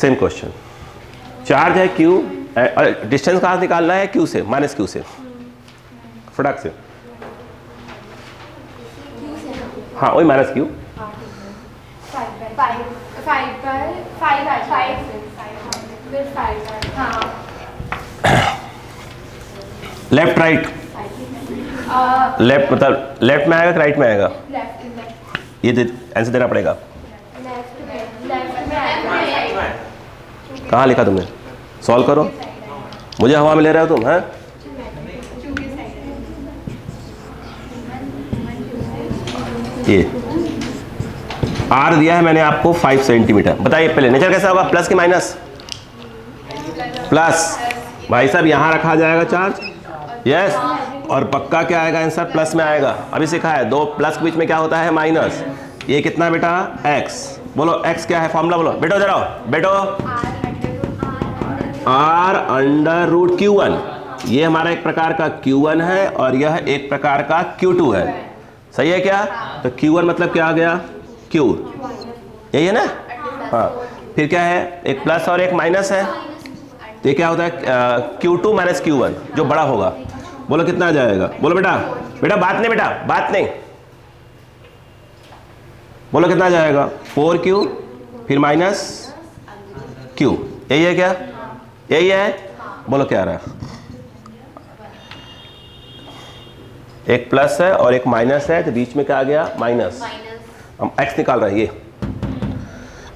Same question. Charge है Q, distance कहाँ से निकालना है? Q से, -q से, फटाक से। हाँ वही -q। लेफ्ट राइट, लेफ्ट मतलब लेफ्ट में आएगा कि राइट में आएगा? ये आंसर देना पड़ेगा। कहाँ लिखा तुमने? सॉल्व करो। मुझे हवा में ले रहे हो तुम? हैं ये आर दिया है मैंने आपको 5 सेंटीमीटर। बताइए पहले नेचर कैसा होगा? प्लस कि माइनस? प्लस। भाई साहब यहाँ रखा जाएगा चार्ज, यस, और पक्का क्या आएगा आंसर? प्लस में आएगा। अभी सीखा है, दो प्लस के बीच में क्या होता है? माइनस। ये कितना बेटा? x। बोलो x क्या है? फॉर्मूला बोलो बेटो, जरा बेटो। r/√Q1। ये हमारा एक प्रकार का Q1 है और यह एक प्रकार का Q2 है। सही है क्या? तो Q1 मतलब क्या आ गया? Q, यही है ना? हाँ, फिर क्या है? एक प्लस और एक माइनस है, तो ये क्या होता है? Q2 माइनस Q1 जो बड़ा होगा। बोलो कितना आ जाएगा? बोलो बेटा, बेटा बात नहीं, बेटा बात नहीं, बोलो कितना आ जाएगा? 4Q फिर माइनस Q, यही है क्या? यही है? बोलो क्या आ रहा है? एक प्लस है और एक माइनस है, तो बीच में क्या आ गया? माइनस। हम x निकाल रहे हैं, ये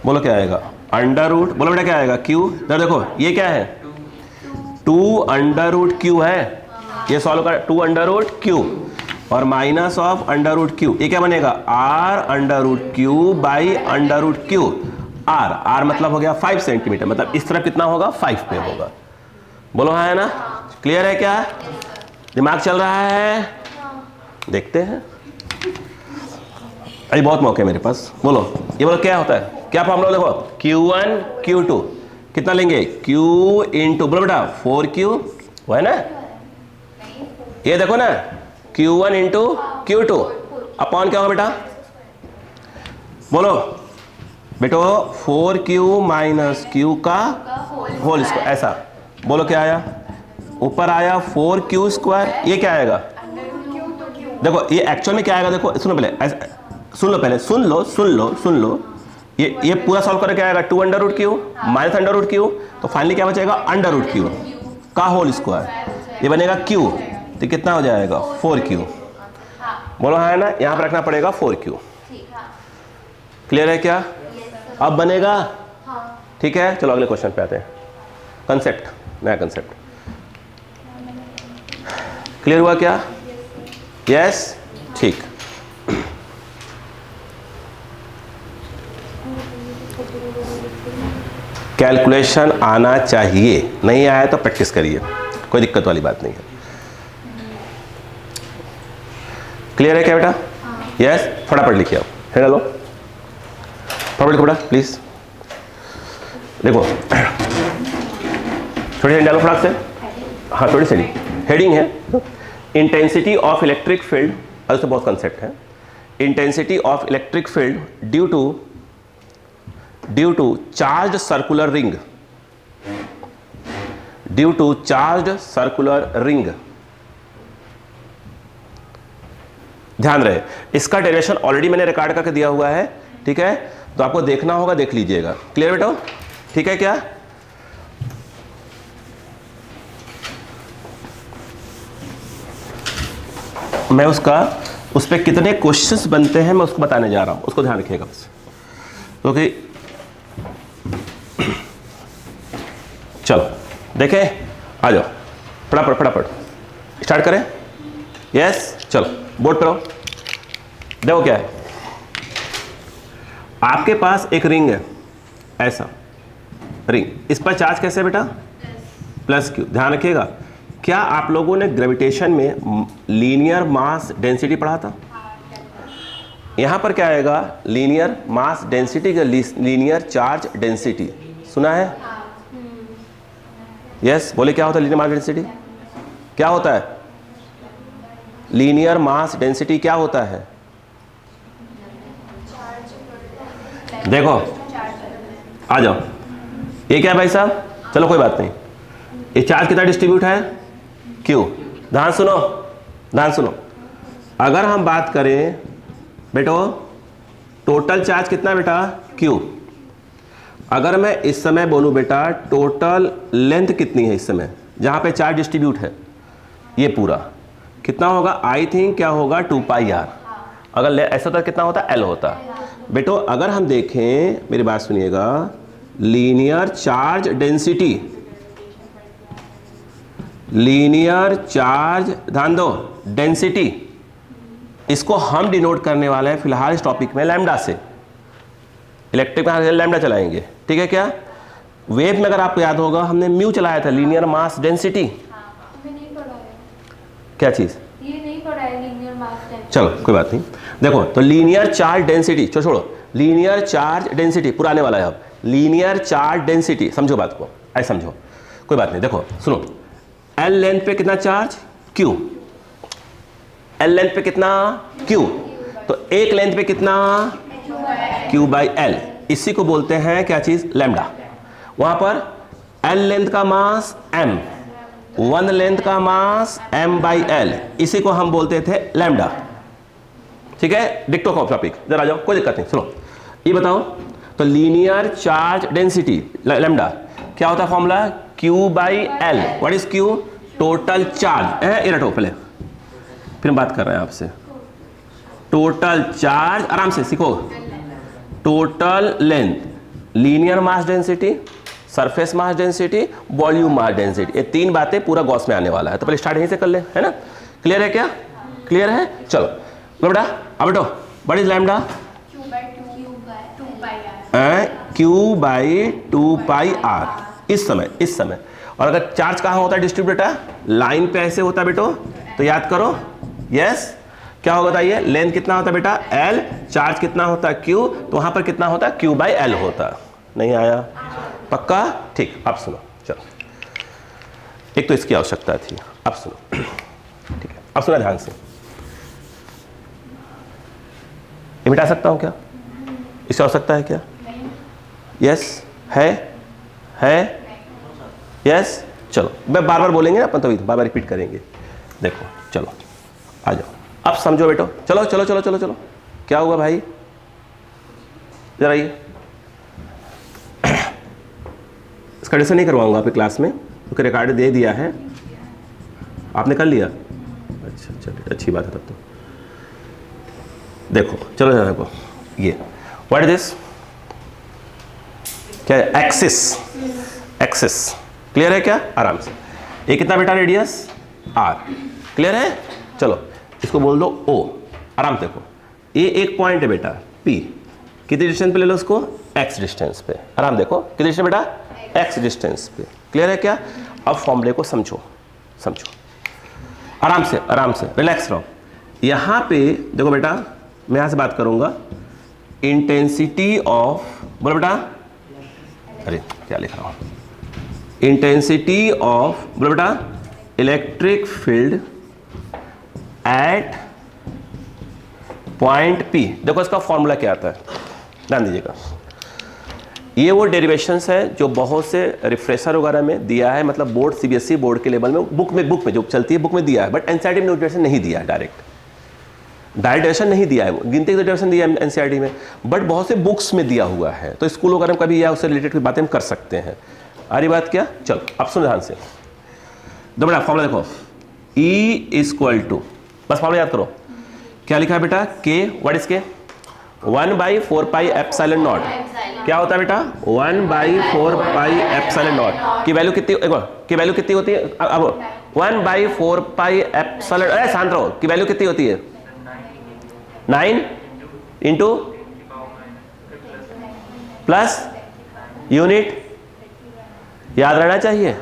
बोलो क्या आएगा? अंडर रूट, बोलो बेटा क्या आएगा? Q, इधर देखो ये क्या है? 2 अंडर रूट Q है, ये सॉल्व कर, 2 अंडर रूट Q और minus of under root Q, ये क्या बनेगा? R under root Q by under root Q। R मतलब हो गया 5 सेंटीमीटर, मतलब इस तरफ कितना होगा? 5 पे होगा। बोलो हाँ है ना? क्लियर है क्या? दिमाग चल रहा है? देखते हैं, अरे बहुत मौके मेरे पास। बोलो ये बोलो क्या होता है? क्या फॉर्मूला? देखो Q1 Q2 कितना लेंगे? Q इंटू, बोलो बेटा 4Q, वो है ना? ये देखो ना, Q1 इंटू Q2 अपॉन क्या होगा बेटा? बोलो बेटो 4Q माइनस Q का होल स्क्वायर, ऐसा। बोलो क्या आया? ऊपर आया 4Q स्क्वायर, ये क्या आएगा? देखो ये एक्चुअल में क्या आएगा? देखो सुनो पहले, सुन लो पहले, सुन लो, ये पूरा सॉल्व करके क्या आएगा? 2 under root Q minus under root Q, तो फाइनली क्या बचेगा? अंडर रूट Q का होल स्क्वायर, ये बनेगा Q, तो कितना हो जाएगा? 4Q। बोलो हाँ है ना? यहाँ पर रखना पड़ेगा 4Q। क्लियर है क्या? अब बनेगा? ठीक है, चलो अगले क्वेश्चन पे आते हैं। कंसेप्ट, नया कंसेप्ट क्लियर हुआ क्या? यस, ठीक। कैलकुलेशन आना चाहिए, नहीं आया तो प्रैक्टिस करिए, कोई दिक्कत वाली बात नहीं है। क्लियर है क्या बेटा? यस, फटाफट लिखिए आप, है लो फटाफट लिखो बेटा प्लीज। देखो थोड़ी सी डालो फटाक से, हाँ थोड़ी सी हेडिंग है, इंटेंसिटी ऑफ इलेक्ट्रिक फील्ड, और बहुत कंसेप्ट है। Intensity of electric field due to charge circular ring, due to charge circular ring. ध्यान रहे, इसका डेरिवेशन ऑलरेडी मैंने रिकॉर्ड करके दिया हुआ है, ठीक है? तो आपको देखना होगा, देख लीजिएगा। क्लियर बेटा? ठीक है क्या? मैं उस पर कितने क्वेश्चंस बनते हैं मैं उसको बताने जा रहा हूं, उसको ध्यान रखिएगा बस। क्योंकि चलो देखें, आ जाओ फटाफट स्टार्ट करें। यस, चलो बोर्ड पर आओ। देखो क्या है, आपके पास एक रिंग है, ऐसा रिंग, इस पर चार्ज कैसे बेटा? Plus Q। ध्यान रखिएगा, क्या आप लोगों ने ग्रेविटेशन में लीनियर मास डेंसिटी पढ़ा था? यहां पर क्या आएगा? लीनियर मास डेंसिटी का लीनियर चार्ज डेंसिटी, सुना है? यस, बोले क्या होता है लीनियर मास डेंसिटी? क्या होता है लीनियर मास डेंसिटी? क्या होता है? देखो आ जाओ, ये क्या है भाई साहब? चलो कोई बात नहीं, ये चार्ज कितना डिस्ट्रीब्यूट है? Q। ध्यान सुनो, अगर हम बात करें बेटो टोटल चार्ज कितना बेटा? Q। अगर मैं इस समय बोलूं बेटा टोटल लेंथ कितनी है इस समय जहां पे चार्ज डिस्ट्रीब्यूट है, ये पूरा कितना होगा? आई थिंक क्या होगा? 2πr। अगर ऐसा होता कितना होता? L होता। बेटो अगर हम देखें, मेरी बात सुनिएगा, linear charge density, linear charge, ध्यान दो, डेंसिटी, इसको हम डिनोट करने वाले हैं फिलहाल इस टॉपिक में लैम्डा से। इलेक्ट्रिक में लैम्डा चलाएंगे, ठीक है क्या? वेव में अगर आपको याद होगा हमने म्यू चलाया था, लीनियर मास डेंसिटी। क्या चीज? ये नहीं पढ़ा है लीनियर मास डेंसिटी। चलो कोई बात नहीं, देखो तो लीनियर चार्ज डेंसिटी, छोड़ो, लीनियर चार्ज डेंसिटी पुराने वाला है, अब लीनियर चार्ज डेंसिटी, समझो बात को, ऐसे समझो, कोई बात नहीं। देखो सुनो, L लेंथ पे कितना चार्ज? Q। L लेंथ पे कितना? Q। तो एक लेंथ पे कितना, Q बाई L, इसी को बोलते हैं क्या चीज, लैम्डा। वहां पर L लेंथ का मास m, 1 लेंथ का मास m बाई L, इसी को हम बोलते थे लैम्डा। ठीक है, डिक्टो का टॉपिक, जरा जाओ, कोई दिक्कत नहीं। सुनो ये बताओ, तो लीनियर चार्ज डेंसिटी लैम्डा क्या होता है formula, Q by L। What is Q, total charge. ये रटो पहले, फिर हम बात कर रहे हैं आपसे। टोटल चार्ज, आराम से सीखो। Total length, linear mass density, surface mass density, volume mass density, ये 3 बातें पूरा गॉस में आने वाला है। तो पहले स्टार्ट यहीं से कर ले, है ना। क्लियर है क्या, क्लियर है। चलो बेटा अब बेटो, what is lambda, Q by 2 pi R। इस समय और अगर चार्ज कहाँ होता है डिस्ट्रीब्यूटर, लाइन पे ऐसे होता है बेटो, तो याद करो, यस क्या होगा बताइए, लेंथ कितना होता है बेटा L, चार्ज कितना होता है Q, तो वहां पर कितना होता है Q बाई L होता। नहीं आया, पक्का, ठीक। अब सुनो, चलो एक तो इसकी आवश्यकता थी, अब सुनो, ठीक है, अब सुना ध्यान से। ये मिटा सकता हूं क्या, इसकी आवश्यकता है क्या, यस है यस। चलो मैं बार बार बोलेंगे ना अपन, तो बार बार रिपीट करेंगे। देखो चलो आ जाओ, अब समझो बेटो, चलो चलो चलो चलो चलो, क्या हुआ भाई, जरा ये इसका डिस्कशन नहीं करवाऊंगा आपकी क्लास में, क्योंकि रिकॉर्ड दे दिया है, आपने कर लिया, अच्छा चलो अच्छी बात है तब तो। देखो चलो जरा देखो, ये व्हाट इज दिस, क्या है, एक्सिस, क्लियर है क्या, आराम से। ये कितना बेटा रेडियस R, क्लियर है। चलो इसको बोल दो O, आराम से देखो, ये एक पॉइंट है बेटा P, कितनी डिस्टेंस पे ले लो उसको, X डिस्टेंस पे, आराम देखो कितनी डिस्टेंस बेटा, X डिस्टेंस पे, क्लियर है क्या। अब फॉर्मूले को समझो, आराम से रिलैक्स रहो। यहां पे देखो बेटा, मैं यहां से बात करूंगा, इंटेंसिटी ऑफ, बोलो बेटा, अरे क्या लिख रहा हूं, इंटेंसिटी ऑफ, बोलो बेटा, electric field at point P। देखो इसका फॉर्मूला क्या आता है, ध्यान दीजिएगा। ये वो डेरिवेशंस है जो बहुत से रिफ्रेशर वगैरह में दिया है, मतलब बोर्ड CBSE बोर्ड के लेवल में, बुक में जो चलती है बुक में दिया है, बट NCERT में नोटिफिकेशन नहीं दिया है, डायरेक्ट डेरिवेशन नहीं दिया है, गिनती का डेरिवेशन दिया है NCERT में, बट बहुत से बुक्स में दिया हुआ है, तो स्कूल वगैरह में कभी या उससे रिलेटेड कोई बातें हम कर सकते हैं। आ रही बात क्या, चलो अब सुनो ध्यान से, दो बेटा फॉर्मूला देखो, E इक्वल टू, बस फॉर्मूला याद करो, क्या लिखा है बेटा, K, what is K, 1/4 pi epsilon not. क्या होता है बेटा, 1/4 पाई एप्सिलॉन नॉट की वैल्यू कितनी, एक बार की वैल्यू कितनी होती है, अब 1/4 पाई एप्सिलॉन, अरे शांत रहो, की वैल्यू कितनी होती है, 9 इंटू प्लस यूनिट, याद रहना चाहिए।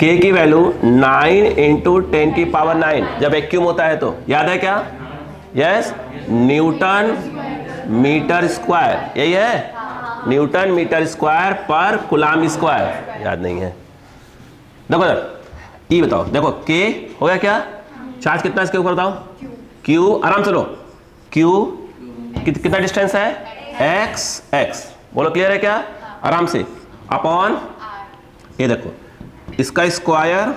K की वैल्यू 9 इंटू 10 की पावर 9 जब वैक्यूम होता है, तो याद है क्या, यस, न्यूटन मीटर स्क्वायर, यही है, न्यूटन मीटर स्क्वायर पर कूलम स्क्वायर, याद नहीं है। देखो सर E बताओ, देखो K हो गया क्या, चार्ज कितना इसके ऊपर बताओ, Q, आराम से लो, Q कितना डिस्टेंस है, x, बोलो क्लियर है क्या, आराम से, अपॉन, ये देखो इसका स्क्वायर,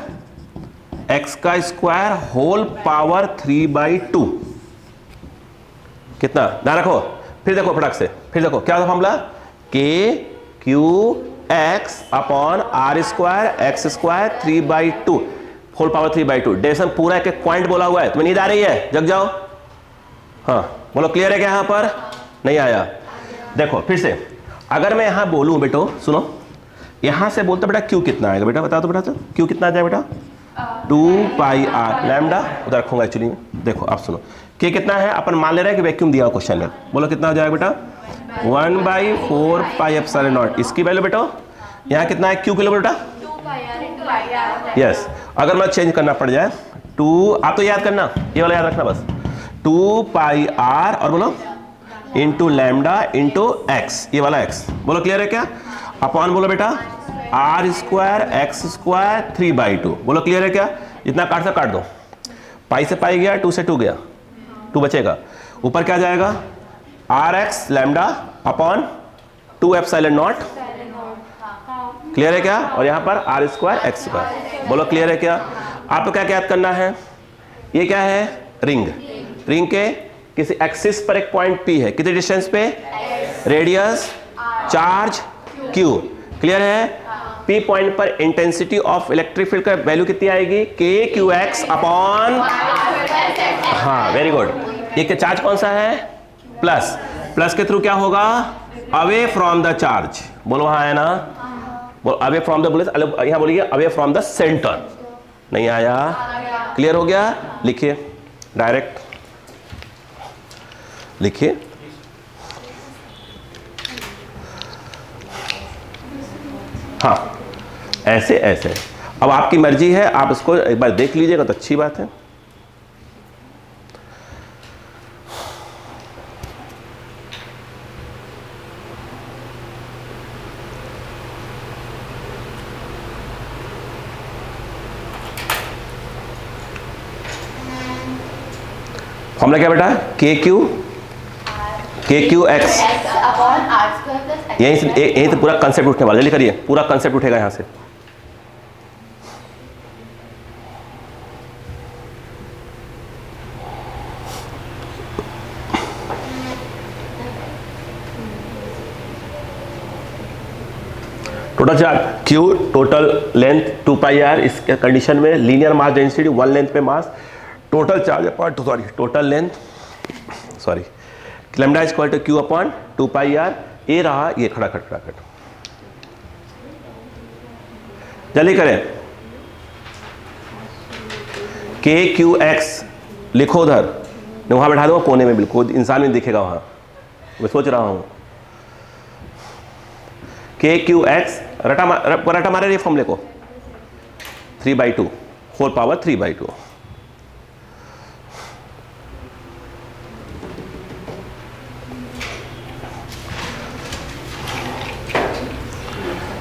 x का स्क्वायर होल पावर 3/2, कितना, ध्यान रखो। फिर देखो फटाक से, फिर देखो क्या था formula, K Q x upon R square x square 3/2 whole power 3/2। Derivation पूरा एक पॉइंट बोला हुआ है, तुम्हें नींद आ रही है, जग जाओ, हाँ बोलो क्लियर है क्या, यहां पर नहीं आया। देखो फिर से, अगर मैं यहां बोलूं बेटो, सुनो, यहां से बोलते बेटा Q कितना आएगा बेटा, बताओ तो बेटा, तो Q कितना आ जाएगा बेटा, 2 पाई R लैम्डा, उधर रखूंगा एक्चुअली में। देखो अब सुनो, K कितना है, अपन मान ले रहे हैं कि वैक्यूम दिया हुआ क्वेश्चन में, बोलो कितना हो जाएगा बेटा, 1/4 पाई एप्सिलॉन नॉट। इसकी वैल्यू बेटा यहाँ कितना है, Q किलो बेटा, यस, अगर मैं चेंज करना पड़ जाए 2, आप तो याद करना, ये वाला याद रखना बस, 2 पाई R और बोलो इंटू लैम्डा इंटू एक्स, ये वाला x, बोलो क्लियर है क्या, अपॉन बोलो बेटा R स्क्वायर x स्क्वायर 3/2, बोलो क्लियर है क्या, इतना काट सा काट दो, पाई से पाई गया, 2 से 2 गया, 2 बचेगा। ऊपर क्या जाएगा, R x lambda upon 2 epsilon naught. Clear है क्या? और यहाँ पर आर स्क्वायर एक्स स्क्वायर। बोलो क्लियर है क्या? आपको क्या याद करना है, ये क्या है, रिंग। रिंग के किसी एक्सिस पर एक पॉइंट P है, कितने डिस्टेंस पे, रेडियस, चार्ज, Q। क्लियर है? P पॉइंट पर इंटेंसिटी ऑफ इलेक्ट्रिक फील्ड का वैल्यू कितनी आएगी, KQX अपॉन, हाँ वेरी गुड। ये क्या चार्ज कौन सा है, प्लस। प्लस के थ्रू क्या होगा, अवे फ्रॉम द चार्ज। बोलो हाँ है ना, बोलो अवे फ्रॉम द, बोले यहाँ बोलिए अवे फ्रॉम द सेंटर। नहीं आया? क्लियर हो गया? लिखिए डायरेक्ट, लिखिए। हाँ ऐसे ऐसे। अब आपकी मर्जी है, आप इसको एक बार देख लीजिएगा तो अच्छी बात है। फॉर्मूला क्या बेटा, KQX यहीं से पूरा कंसेप्ट उठने वाला। जल्दी करिए, पूरा कंसेप्ट उठेगा यहां से। Total charge Q, total length 2 pi r, इस कंडीशन में लीनियर मास डेंसिटी 1 लेंथ पे mass, total charge upon total length, sorry, lambda equal to Q upon 2 pi r। ये रहा, ये खड़ा खट। जल्दी करें, KQX लिखो उधर, मैं वहां बैठा दूंगा कोने में, बिल्कुल इंसान नहीं दिखेगा वहां, मैं सोच रहा हूं। KQX रटा मारे ये फॉर्मूले को, 3/2 होल पावर 3/2।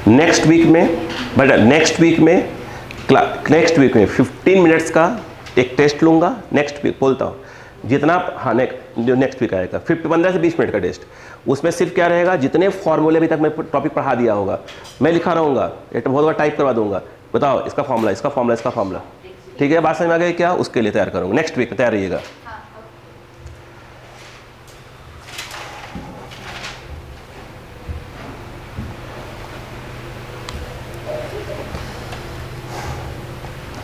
नेक्स्ट वीक में 15 मिनट्स का एक टेस्ट लूंगा। नेक्स्ट वीक बोलता हूँ जितना, हाँ जो नेक्स्ट वीक आएगा 15 से 20 मिनट का टेस्ट। उसमें सिर्फ क्या रहेगा, जितने फॉर्मूले अभी तक मैं टॉपिक पढ़ा दिया होगा मैं लिखा रहूँगा, एक बहुत बार टाइप करवा दूंगा, बताओ इसका फॉर्मूला, इसका फॉर्मूला, इसका फॉर्मूला। ठीक है, बात समझ में आ गई क्या? उसके लिए तैयार करूँगा, नेक्स्ट वीक तैयार रहिएगा।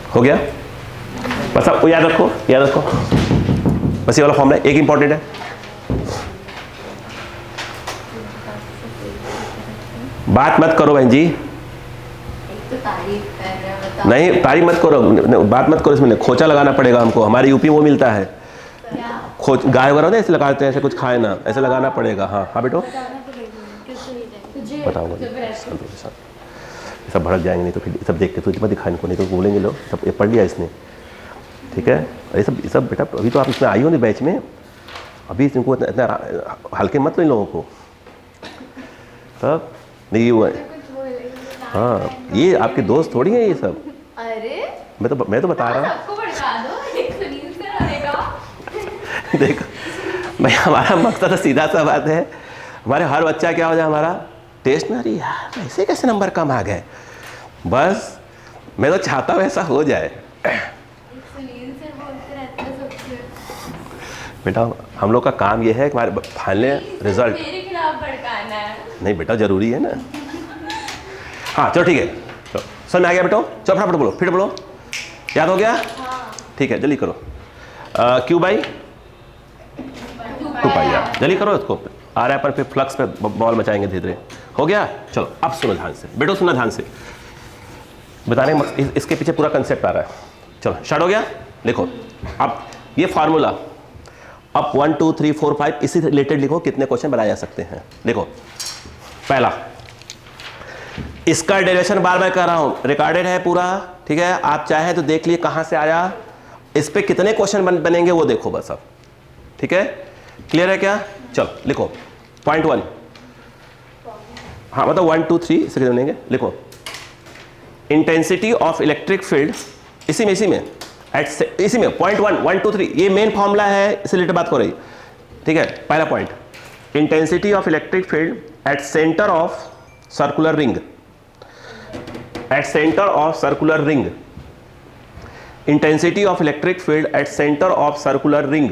हो गया? बस आप याद रखो बस ये वाला फॉर्मूला एक इंपॉर्टेंट है। बात मत करो बहन जी, तो तारीफ कर रहे हो, बताओ। नहीं तारीफ मत करो, बात मत करो, इसमें खोचा लगाना पड़ेगा हमको। हमारे यूपी में वो मिलता है, गाय वगैरह ना ऐसे लगाते हैं, ऐसे कुछ खाए ना, ऐसे लगाना पड़ेगा। हाँ हाँ बेटो बताऊंगा, सब भड़क जाएंगे, नहीं तो फिर सब देख के तुझे मत दिखाने को, नहीं तो बोलेंगे लोग सब ये पढ़ लिया इसने। ठीक है, ये सब बेटा अभी तो आप इसमें आई हो नहीं बैच में, अभी इनको इतना हल्के मत लो इन लोगों को सब। नहीं हुआ है, हाँ ये आपके दोस्त थोड़ी हैं ये सब। अरे मैं तो बता रहा हूँ, सबको भड़का दो, एक सुनील सर आएगा। देखो भाई हमारा मकसद तो सीधा सा बात है, हमारे हर बच्चा क्या हो जाए हमारा टेस्ट में, अरे यार ऐसे कैसे नंबर कम आ गए, बस मैं तो चाहता हूँ ऐसा हो जाए। सुनील सर बोलते रहते हैं सबसे। बेटा हम लोग का काम ये है कि हमारे फाइनल रिजल्ट, मेरे खिलाफ भड़काना है। नहीं बेटा जरूरी है ना। हाँ चलो ठीक है, चलो समझ में आ गया बेटो, चलो फटाफट बोलो, फिर बोलो, याद हो गया? ठीक है जल्दी करो, Q बाई 2 पाई यार, जल्दी करो इसको, आ रहा है पर फिर फ्लक्स पे बॉल मचाएंगे धीरे धीरे। हो गया? चलो अब सुनो ध्यान से बेटो, सुना ध्यान से, बताने इसके पीछे पूरा कंसेप्ट आ रहा है। चलो स्टार्ट हो गया, देखो अब ये फार्मूला, अब 1 2 3 4 5 इसी रिलेटेड लिखो, कितने क्वेश्चन बनाए जा सकते हैं। देखो पहला, इसका डेरिवेशन बार बार कर रहा हूं, रिकॉर्डेड है पूरा, ठीक है, आप चाहे तो देख लिए कहां से आया, इस पे कितने क्वेश्चन बनेंगे वो देखो बस अब। ठीक है, क्लियर है क्या? चलो लिखो पॉइंट 1, हाँ मतलब 1 2 3 इसे बनेंगे, लिखो इंटेंसिटी ऑफ इलेक्ट्रिक फील्ड, इसी में एट इसी में पॉइंट 1 1 2 3 ये मेन फॉर्मूला है, इससे रिलेटेड बात कर रही, ठीक है। पहला point, intensity of electric field at centre of circular ring, at centre of circular ring, intensity of electric field at centre of circular ring.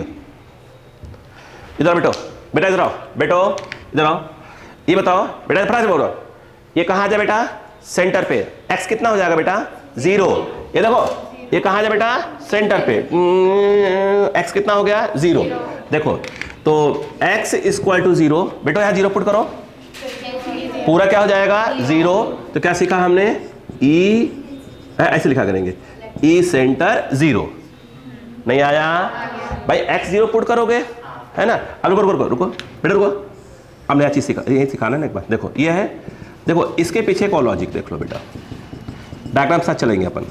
इधर बेटो, बेटा इधर आओ, बेटो इधर आओ, ये बताओ बेटा, फटाक से बोलो, ये कहाँ जाए बेटा, सेंटर पे। x कितना हो जाएगा बेटा, 0। ये देखो ये कहाँ जाए बेटा, सेंटर पे, x कितना हो गया, 0। देखो तो x इक्वल टू 0, बेटो यहाँ 0 पुट करो, पूरा क्या हो जाएगा 0। तो क्या सीखा हमने, E ऐसे लिखा करेंगे, E सेंटर 0। नहीं आया भाई, x 0 पुट करोगे, है ना। अब रुको रुको रुको बेटा रुको, अब नया चीज सीखा, यही सिखाना ना एक बार। देखो ये है, देखो इसके पीछे को लॉजिक देख लो बेटा, डायग्राम साथ चलेंगे अपन।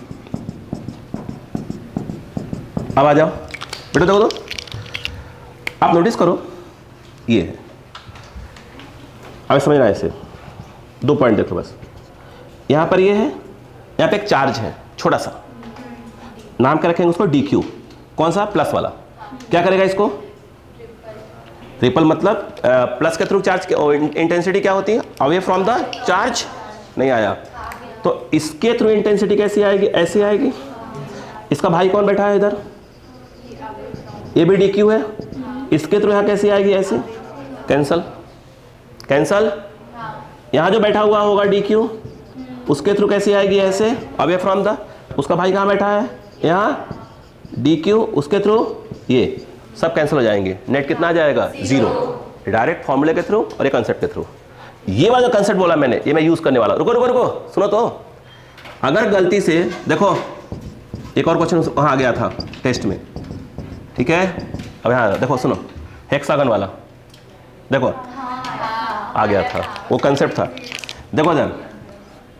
अब आ जाओ बेटा, देखो तो आप नोटिस करो, ये है, अब समझना ऐसे, 2 पॉइंट देखो बस। यहां पर ये है, यहां पे एक चार्ज है छोटा सा, नाम क्या रखेंगे उसको, DQ। कौन सा, प्लस वाला। क्या करेगा इसको, रिपल, मतलब प्लस के थ्रू चार्ज इंटेंसिटी क्या होती है, अवे फ्रॉम द चार्ज। नहीं आया, तो इसके थ्रू इंटेंसिटी कैसी आएगी, ऐसे आएगी। इसका भाई कौन बैठा है इधर, ये भी DQ है, इसके थ्रू यहां कैसी आएगी, ऐसे, कैंसल कैंसल। यहां जो बैठा हुआ होगा DQ, उसके थ्रू कैसी आएगी, ऐसे, अवे फ्रॉम द, उसका भाई कहां बैठा है, यहां DQ, उसके थ्रू ये सब कैंसिल हो जाएंगे, नेट कितना आ जाएगा, 0। डायरेक्ट फॉर्मूले के थ्रू और ये कंसेप्ट के थ्रू। ये वाला कंसेप्ट बोला मैंने, ये मैं यूज करने वाला। रुको रुको रुको, सुनो तो, अगर गलती से देखो, एक और क्वेश्चन वहां आ गया था टेस्ट में, ठीक है। अब यहाँ देखो, सुनो, हेक्सागन वाला, देखो आ गया था, वो कंसेप्ट था। देखो जरा,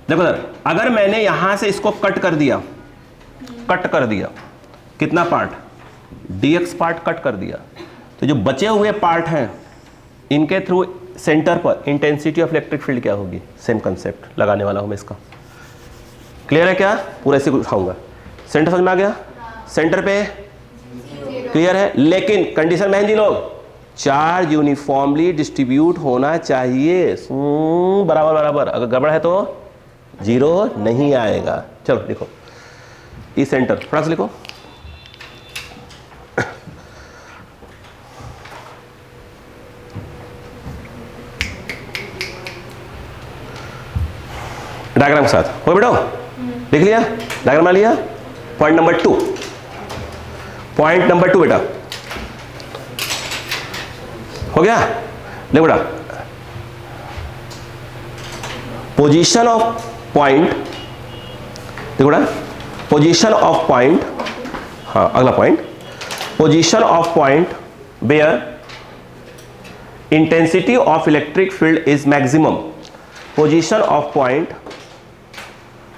देखो जरा, अगर मैंने यहां से इसको कट कर दिया, कितना पार्ट, dx पार्ट कट कर दिया, तो जो बचे हुए पार्ट हैं इनके थ्रू सेंटर पर इंटेंसिटी ऑफ इलेक्ट्रिक फील्ड क्या होगी, सेम कंसेप्ट लगाने वाला हूं मैं इसका। क्लियर है क्या, पूरा ऐसे उठाऊंगा, सेंटर समझ में आ गया, सेंटर पे क्लियर है। लेकिन कंडीशन बहन जी लोग, चार्ज यूनिफॉर्मली डिस्ट्रीब्यूट होना चाहिए, बराबर बराबर। अगर गड़बड़ है तो 0 नहीं आएगा। चलो लिखो, ई सेंटर थोड़ा सा लिखो, डायग्राम के साथ हो बेटो, लिख लिया, डायग्राम बना लिया। पॉइंट नंबर 2, पॉइंट नंबर 2 बेटा हो गया। देखो बेटा, पोजीशन ऑफ पॉइंट, देखो बेटा, पोजीशन ऑफ पॉइंट, हाँ अगला point, position of point where intensity of electric field is maximum. Position of point,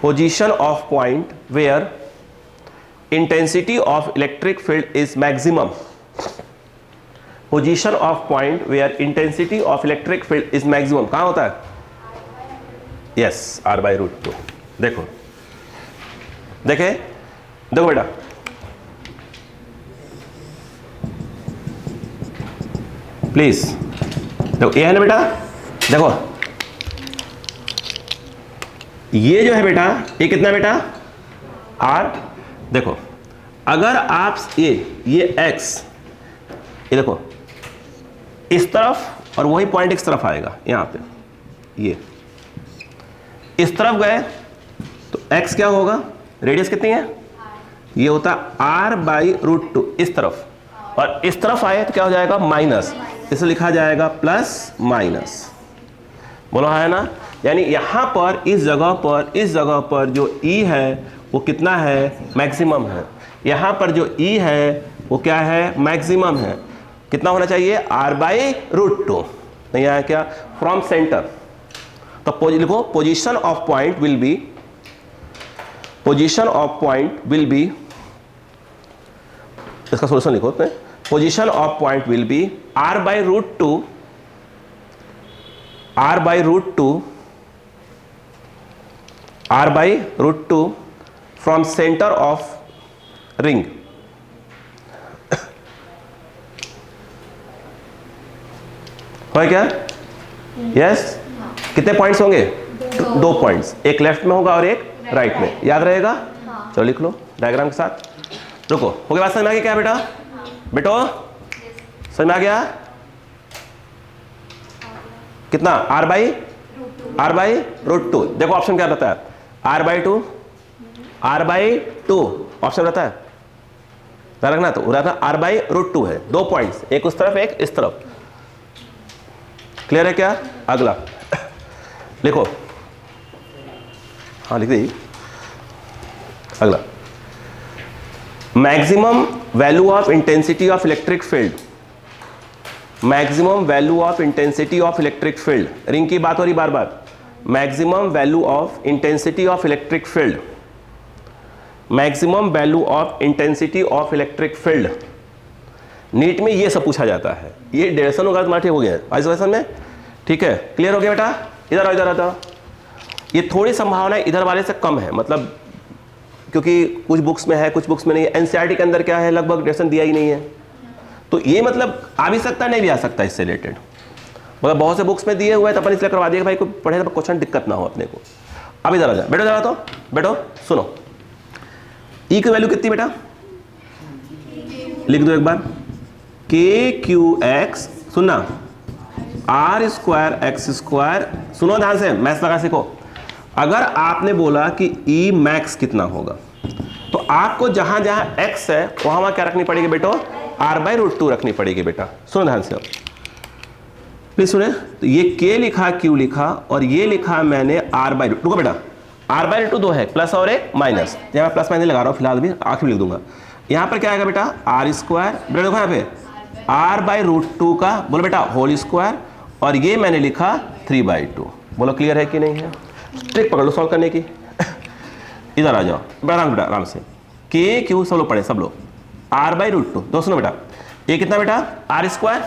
position of point where intensity of electric field is maximum. Position of point where intensity of electric field is maximum कहाँ होता है, yes, R/√2। देखो देखे, देखो बेटा, please देखो, ये है ना बेटा, देखो ये जो है बेटा, ये कितना बेटा, R। देखो अगर आप ये x, ये देखो इस तरफ और वही पॉइंट इस तरफ आएगा, यहां पे ये इस तरफ गए तो x क्या होगा, रेडियस कितनी है, ये होता R/√2 इस तरफ, और इस तरफ आए तो क्या हो जाएगा, माइनस, इसे लिखा जाएगा प्लस माइनस। बोलो है ना, यानी यहां पर इस जगह पर जो E है वो कितना है, मैक्सिमम है। यहां पर जो E है वो क्या है, मैक्सिमम है। कितना होना चाहिए, R/√2। नहीं आया क्या, फ्रॉम सेंटर। तो लिखो, position of point will be, position of point will be, इसका सोल्यूशन लिखो, position of point will be R/√2, R/√2 from center of ring. हो क्या? यस। कितने पॉइंट्स होंगे? 2 पॉइंट्स, एक लेफ्ट में होगा और एक राइट में। याद रहेगा? चलो लिख लो डायग्राम के साथ। रुको, हो गया बात? समझ में आ गया क्या बेटा? बेटो समझ में आ गया? कितना? r by root 2। देखो ऑप्शन क्या बताया? r by 2, r by 2 option रहता है, रखना तो r बाई रूट 2 है। 2 पॉइंट्स, एक उस तरफ एक इस तरफ। क्लियर है क्या? अगला लिखो। हाँ लिख दी। अगला, maximum value of intensity of electric field. Maximum value of intensity of electric field, ring की बात हो रही बार बार। Maximum value of intensity of electric field, maximum value of intensity of electric field. NEET में ये सब पूछा जाता है। ये डेरेसन होगा तुम्हारे हो गया आइसोलेशन में। ठीक है, क्लियर हो गया बेटा? इधर आओ, इधर आता। ये थोड़ी संभावना इधर वाले से कम है, मतलब क्योंकि कुछ बुक्स में है कुछ बुक्स में नहीं है। एनसीईआरटी के अंदर क्या है, लगभग डेरेसन दिया ही नहीं है, तो ये मतलब आ भी सकता है नहीं भी आ सकता इससे रिलेटेड। मतलब बहुत से बुक्स में दिए हुए हैं तो अपन इसलिए करवा दिए भाई कोई पढ़े तो क्वेश्चन दिक्कत ना हो अपने को। अब इधर आ जाए, बैठो जरा, तो बैठो सुनो। ई की वैल्यू कितनी बेटा? लिख दो एक बार, के क्यू एक्स, सुनना, आर स्क्वायर एक्स स्क्वायर। सुनो ध्यान से, मैथ्स लगा सीखो। अगर आपने बोला कि ई मैक्स कितना होगा, तो आपको जहां जहां एक्स है वहां क्या रखनी पड़ेगी बेटो? आर बाई रूट 2 रखनी पड़ेगी बेटा। सुनो ध्यान से, प्लीज सुने। तो ये के लिखा, क्यू लिखा, और ये लिखा मैंने आर बाई रूट। रुको बेटा, आर बाई रूट 2 है, प्लस और एक माइनस। यहाँ प्लस माइनस लगा रहा हूँ फिलहाल, भी आखिर लिख दूंगा। यहाँ पर क्या आएगा बेटा? आर स्क्वायर, बेटा देखो यहाँ पे आर बाई रूट 2 का, बोलो बेटा, होल स्क्वायर, और ये मैंने लिखा 3/2। बोलो क्लियर है कि नहीं है? ट्रिक पकड़ लो सॉल्व करने की। इधर आ जाओ बेटा, आराम से। के क्यू सब लोग पढ़े, सब लोग। आर बाई रूट 2, दो सुनो बेटा, ये कितना बेटा? आर स्क्वायर,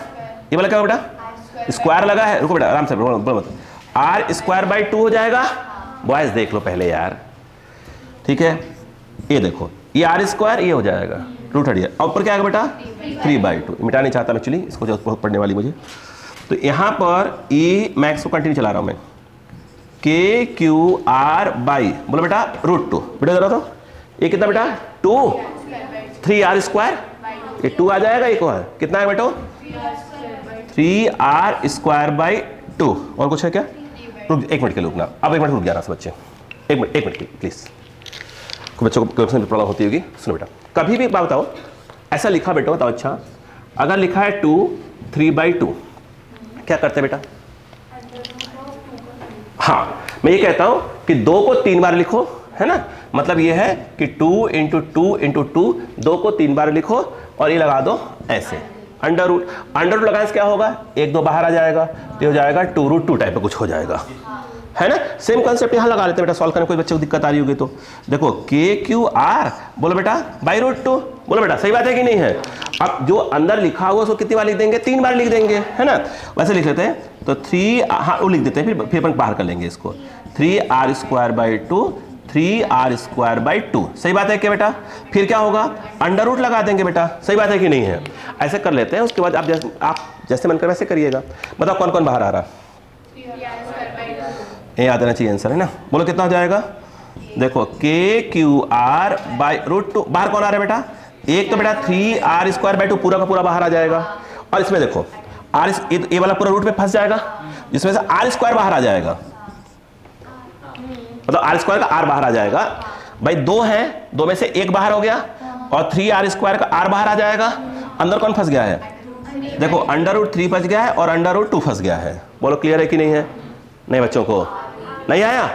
ये वाला क्या बेटा? स्क्वायर लगा है। रुको बेटा आराम से, मत। आर स्क्वायर बाई 2 हो जाएगा। बॉयज देख लो पहले यार, ठीक है? ये देखो, ये आर स्क्वायर, ये हो जाएगा रूट हटिया, और ऊपर क्या आएगा बेटा? 3/2। मिटा नहीं चाहता मैं एक्चुअली इसको, जो बहुत पढ़ने वाली मुझे। तो यहाँ पर ई मैक्स को कंटिन्यू चला रहा हूँ मैं। के क्यू आर बाई, बोलो बेटा, रूट 2। बेटा जरा तो ये कितना बेटा? 2, 3r स्क्वायर, ये 2 आ जाएगा। एक और कितना है बेटो? 3r square by 2। और कुछ है क्या? रुक, 1 मिनट के लिए रुकना। अब 1 मिनट रुक जाना सब बच्चे, 1 मिनट के प्लीज। बच्चों को प्रॉब्लम होती होगी। सुनो बेटा, कभी भी बात बताओ, ऐसा लिखा बेटा बताओ। अच्छा, अगर लिखा है 2, 3/2, क्या करते बेटा? हाँ, मैं ये कहता हूं कि 2 को 3 बार लिखो, है ना? मतलब ये है कि 2 × 2 × 2, 2 को 3 बार लिखो, और ये लगा दो ऐसे अंडर रूट। अंडर रूट लगाने से क्या होगा? 1 2 बाहर आ जाएगा, तो हो जाएगा 2√2 टाइप का कुछ हो जाएगा, है ना? सेम कंसेप्ट यहाँ लगा लेते हैं बेटा, सॉल्व करने कोई बच्चे को दिक्कत आ रही होगी तो। देखो के क्यू आर, बोलो बेटा, बाई रूट 2। बोलो बेटा सही बात है कि नहीं है? अब जो अंदर लिखा हुआ उसको कितनी बार लिख देंगे? 3 बार लिख देंगे, है ना? वैसे लिख लेते हैं तो 3, हाँ वो लिख देते हैं, फिर अपन बाहर कर लेंगे इसको। 3r square by 2, 3r square by 2। सही बात है क्या बेटा? फिर क्या होगा? अंडर रूट लगा देंगे बेटा। सही बात है कि नहीं है? ऐसे कर लेते हैं, उसके बाद आप जैसे मन कर वैसे करिएगा। बताओ कौन कौन बाहर आ रहा? ये याद आना चाहिए आंसर, है ना? बोलो कितना हो जाएगा? देखो के क्यू आर बाई रूट 2, बाहर कौन आ रहा है बेटा? एक तो बेटा 3r स्क्वायर बाई 2 पूरा का पूरा बाहर आ जाएगा, और इसमें देखो आर, ये वाला पूरा रूट में फंस जाएगा, जिसमें से r स्क्वायर बाहर आ जाएगा। मतलब r स्क्वायर का r बाहर आ जाएगा भाई। 2 है, 2 में से 1 बाहर हो गया, और 3r स्क्वायर का r बाहर आ जाएगा। अंदर कौन फंस गया है? देखो अंडर रूट 3 फंस गया है, और अंडर रूट 2 फंस गया है। बोलो क्लियर है कि नहीं है? नहीं बच्चों को नहीं आया?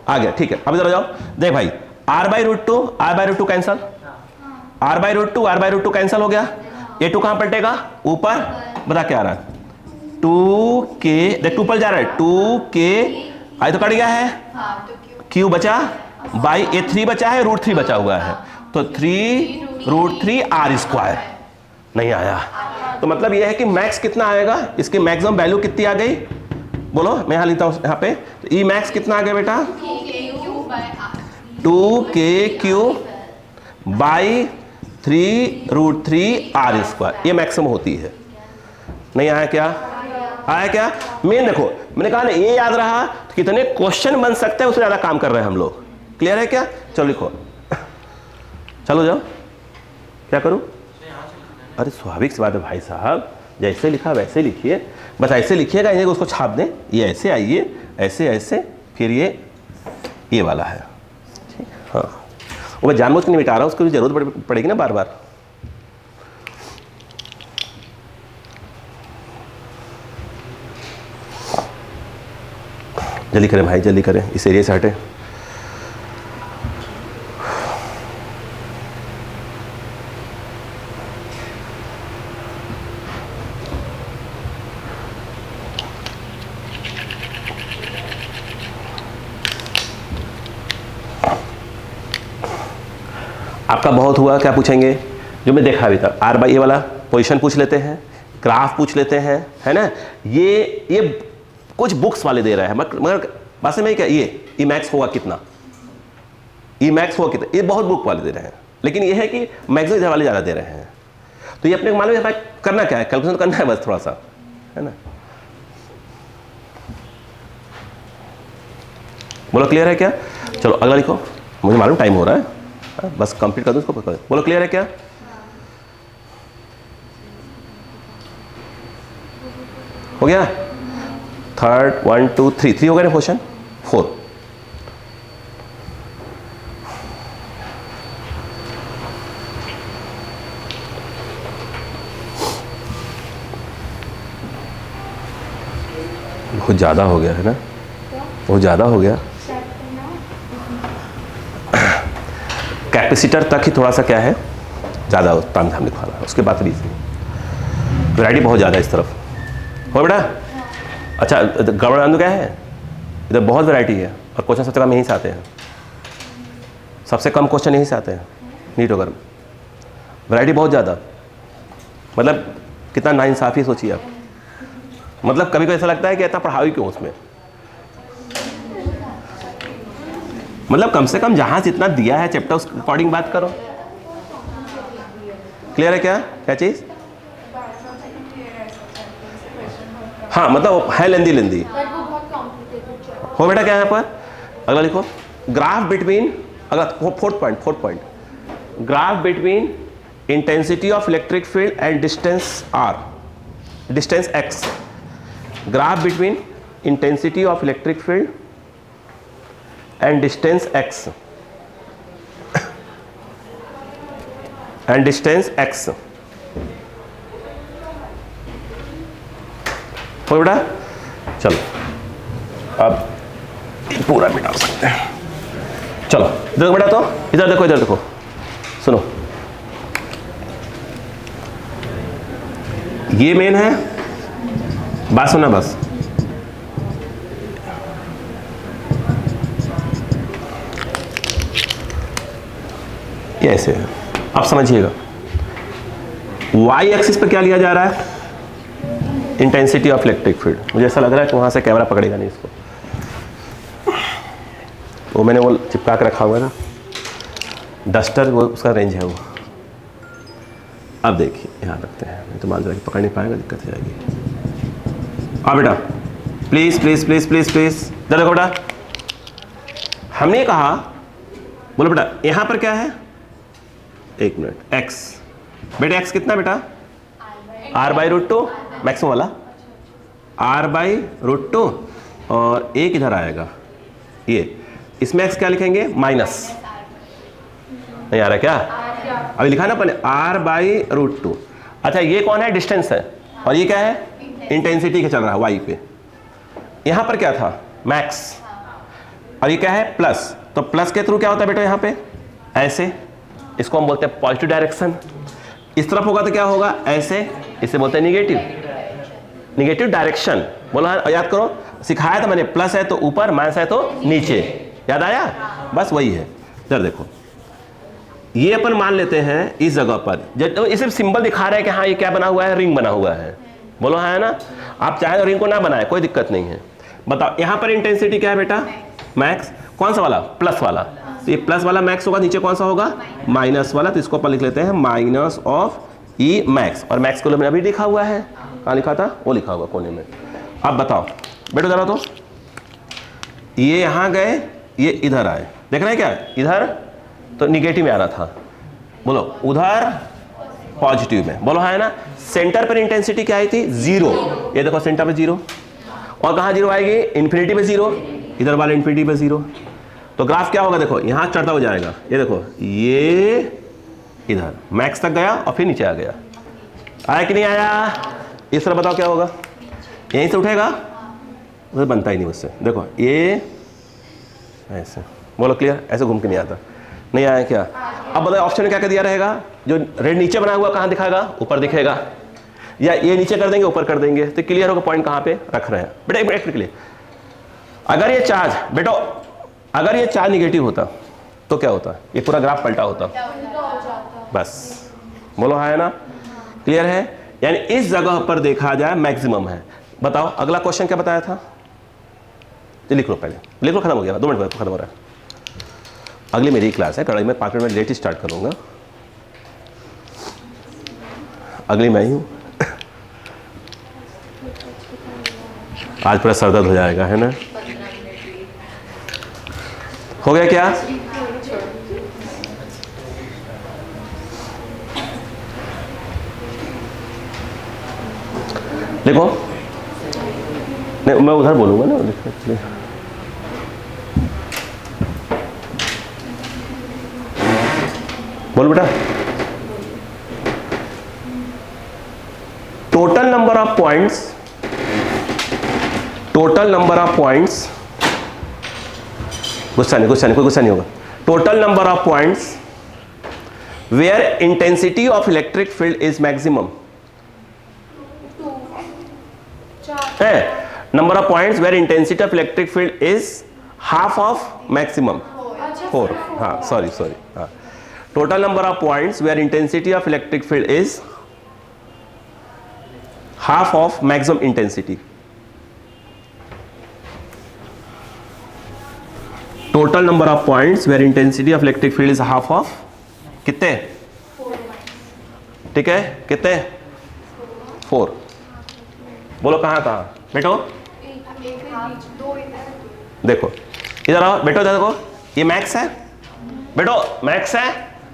आ गया, ठीक है। अब इधर आ जाओ। देख भाई, r by root 2 cancel, r by root 2 cancel हो गया। ये 2 कहां पलटेगा? ऊपर। बता क्या आ रहा है? 2k, देख 2 पर जा रहा है, 2k आई तो कट गया है, q बचा बाई, ये 3 बचा है, रूट 3 बचा हुआ है, तो 3√3r स्क्वायर। नहीं आया, तो मतलब यह है कि मैक्स कितना आएगा? इसकी मैक्सिमम वैल्यू कितनी आ गई? बोलो, मैं यहां लिखता हूं यहाँ पे। तो ई मैक्स कितना आ गया बेटा? 2k क्यू बाई 3√3r², ये मैक्सिमम होती है। नहीं आया क्या? आया क्या? मेन देखो, मैंने कहा ना ये याद रहा तो कितने क्वेश्चन बन सकते हैं, उससे ज्यादा काम कर रहे हैं हम लोग। क्लियर है क्या? चलो लिखो, चलो जाओ। क्या करूं? अरे स्वाभाविक सी बात है भाई साहब, जैसे लिखा वैसे लिखिए, बस ऐसे लिखिएगा, इन्हें उसको छाप दें। ये ऐसे आइए, ऐसे ऐसे, फिर ये वाला है। ठीक, हाँ, वो मैं जानबूझ के नहीं मिटा रहा हूँ, उसको भी जरूरत पड़ेगी ना बार बार। जल्दी करें भाई, जल्दी करें, इस एरिया से हटे। आपका बहुत हुआ, क्या पूछेंगे जो मैं देखा अभी तक? आर बाई, ये वाला पोजीशन पूछ लेते हैं, ग्राफ पूछ लेते हैं, है ना। ये कुछ बुक्स वाले दे रहे हैं, मगर बात में क्या, ये ई मैक्स होगा कितना, ई मैक्स होगा कितना, ये बहुत बुक वाले दे रहे हैं। लेकिन ये है कि मैक्सिमम इधर वाले ज़्यादा दे रहे हैं, तो ये अपने को मालूम है भाई करना क्या है, कैलकुलेशन करना है बस थोड़ा सा, है ना। बोलो क्लियर है क्या? चलो अगला लिखो, मुझे मालूम टाइम हो रहा है, बस कंप्लीट कर दो इसको। बोलो क्लियर है क्या? हो गया? थर्ड 1 2 3 3 हो गया ना क्वेश्चन। 4 बहुत ज़्यादा हो गया है ना, बहुत ज़्यादा हो गया। कैपेसिटर तक ही थोड़ा सा क्या है, ज़्यादा ताम झाम लिखवाना है, उसके बाद रीजन। वैरायटी बहुत ज़्यादा है इस तरफ, हो बेटा। अच्छा गवर्नमेंट क्या है, इधर बहुत वैरायटी है, और क्वेश्चन सबसे कम यहीं से आते हैं, सबसे कम क्वेश्चन यहीं से आते हैं नीट होकर। वैरायटी बहुत ज़्यादा, मतलब कितना नाइंसाफ़ी सोचिए आप। मतलब कभी कभी ऐसा लगता है कि इतना पढ़ाई क्यों उसमें, मतलब कम से कम जहां जितना दिया है चैप्टर उस अकॉर्डिंग बात करो। क्लियर है क्या? क्या चीज? हाँ मतलब है लेंदी हो बेटा। क्या है यहाँ पर? अगला लिखो, ग्राफ बिटवीन, अगला fourth point, graph between intensity of electric field and distance r, distance x। Graph between intensity of electric field and distance x and distance x। हो बेटा? चलो अब पूरा मिटा सकते हैं। चलो देखो बेटा, तो इधर देखो, इधर देखो, सुनो, ये मेन है, बात सुनना बस। ये ऐसे है, आप समझिएगा। वाई एक्सिस पे क्या लिया जा रहा है? Intensity of electric field. मुझे ऐसा लग रहा है कि वहां से कैमरा पकड़ेगा नहीं इसको, वो मैंने वो चिपका के रखा हुआ है ना, डस्टर, वो उसका रेंज है वो। अब देखिए यहाँ रखते हैं, नहीं तो मान जाएगी, पकड़ नहीं पाएगा, दिक्कत हो जाएगी। हाँ बेटा please please please please please इधर देखो बेटा। हमने कहा, बोलो बेटा यहाँ पर क्या है, एक मिनट, x बेटा, x कितना बेटा? r/√2 मैक्सिमम वाला, r/√2, और एक इधर आएगा ये, इसमें x क्या लिखेंगे? माइनस। नहीं आ रहा क्या? अभी लिखा ना पहले r/√2। अच्छा ये कौन है? डिस्टेंस है, और ये क्या है? इंटेंसिटी के चल रहा है y पे। यहाँ पर क्या था? मैक्स, और ये क्या है? प्लस। तो प्लस के थ्रू क्या होता है बेटा? यहाँ पे ऐसे, इसको हम बोलते हैं पॉजिटिव डायरेक्शन। इस तरफ होगा तो क्या होगा? ऐसे, इसे बोलते हैं निगेटिव, निगेटिव डायरेक्शन। बोला याद करो, सिखाया था मैंने, प्लस है तो ऊपर, माइनस है तो नीचे, याद आया? बस वही है। जरा देखो, ये अपन मान लेते हैं इस जगह पर, जब ये सिर्फ सिंबल दिखा रहा है कि हाँ ये क्या बना हुआ है? रिंग बना हुआ है। बोलो हाँ है ना? आप चाहे तो रिंग को ना बनाए, कोई दिक्कत नहीं है। बताओ यहाँ पर इंटेंसिटी क्या है बेटा? मैक्स। कौन सा वाला? प्लस वाला। तो ये प्लस वाला मैक्स होगा, नीचे कौन सा होगा, माइनस वाला, तो इसको अपन लिख लेते हैं माइनस ऑफ ई मैक्स। और मैक्स को मैंने अभी लिखा हुआ है, कहाँ लिखा था, वो लिखा हुआ कोने में। अब बताओ बैठो जरा, तो ये यहाँ गए, ये इधर आए, देख रहे हैं क्या, इधर तो निगेटिव में आ रहा था, बोलो उधर पॉजिटिव में, बोलो है ना। सेंटर पर इंटेंसिटी क्या आई थी, 0, ये देखो सेंटर पे 0, और कहाँ 0 आएगी, इन्फिनिटी पे 0, इधर वाले इन्फिनिटी पे 0। तो ग्राफ क्या होगा, देखो यहाँ चढ़ता हो जाएगा, ये देखो ये इधर मैक्स तक गया और फिर नीचे आ गया, आया कि नहीं आया, इस तरह बताओ क्या होगा, यहीं से उठेगा, उधर बनता ही नहीं उससे, देखो ये ऐसे, बोलो क्लियर, ऐसे घूम के नहीं आता, नहीं आया क्या। अब बताओ ऑप्शन में क्या क्या दिया रहेगा, जो रेड नीचे बना हुआ कहाँ दिखाएगा, ऊपर दिखेगा, या ये नीचे कर देंगे ऊपर कर देंगे, तो क्लियर होगा पॉइंट कहाँ पे रख रहे हैं। बेटा एक मिनट क्लियर, अगर ये चार्ज बेटो, अगर ये चार्ज निगेटिव होता तो क्या होता, ये पूरा ग्राफ पलटा होता, बस बोलो है ना, क्लियर है। यानी इस जगह पर देखा जाए मैक्सिमम है। बताओ अगला क्वेश्चन क्या बताया था, तो लिख लो पहले, लिख लो, खत्म हो गया, 2 मिनट बाद खत्म हो रहा है। अगली मेरी क्लास है, कल मैं 5 मिनट लेट ही स्टार्ट करूंगा, अगली मैं ही हूँ। आज पूरा सर दर्द हो जाएगा, है ना। हो गया क्या, देखो नहीं मैं उधर बोलूंगा ना, बोल बेटा। Total number of points, total number of points, गुस्सा नहीं, गुस्सा नहीं, कोई गुस्सा नहीं होगा। Total number of points where intensity of electric field is maximum है, number of points where intensity of electric field is half of maximum, 4, हाँ सॉरी हाँ, total number of points where intensity of electric field is half of maximum intensity. Total number of points where intensity of electric field is half of कितने, ठीक है कितने, 4। बोलो कहाँ कहाँ बेटो, देखो इधर आओ बेटो, इधर देखो ये मैक्स है बेटो, मैक्स है,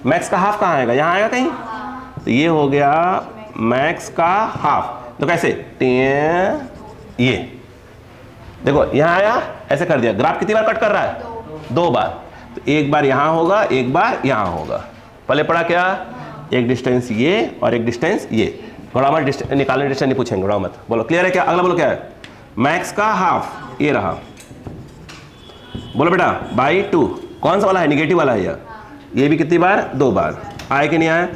मैक्स का हाफ कहाँ आएगा, यहाँ आएगा कहीं, तो ये हो गया मैक्स का हाफ। तो कैसे, ये देखो यहाँ आया, ऐसे कर दिया, ग्राफ कितनी बार कट कर रहा है, 2 बार, तो एक बार यहाँ होगा, एक बार यहाँ होगा। पहले पढ़ा क्या, एक डिस्टेंस ये और एक डिस्टेंस ये, थोड़ा मत निकालने डिस्टेंस नहीं पूछेंगे, थोड़ा मत, बोलो क्लियर है क्या। अगला बोलो क्या है, मैक्स का हाफ ये रहा, बोलो बेटा बाई 2, कौन सा वाला है, निगेटिव वाला है ये भी कितनी बार, 2 बार, आए कि नहीं आए।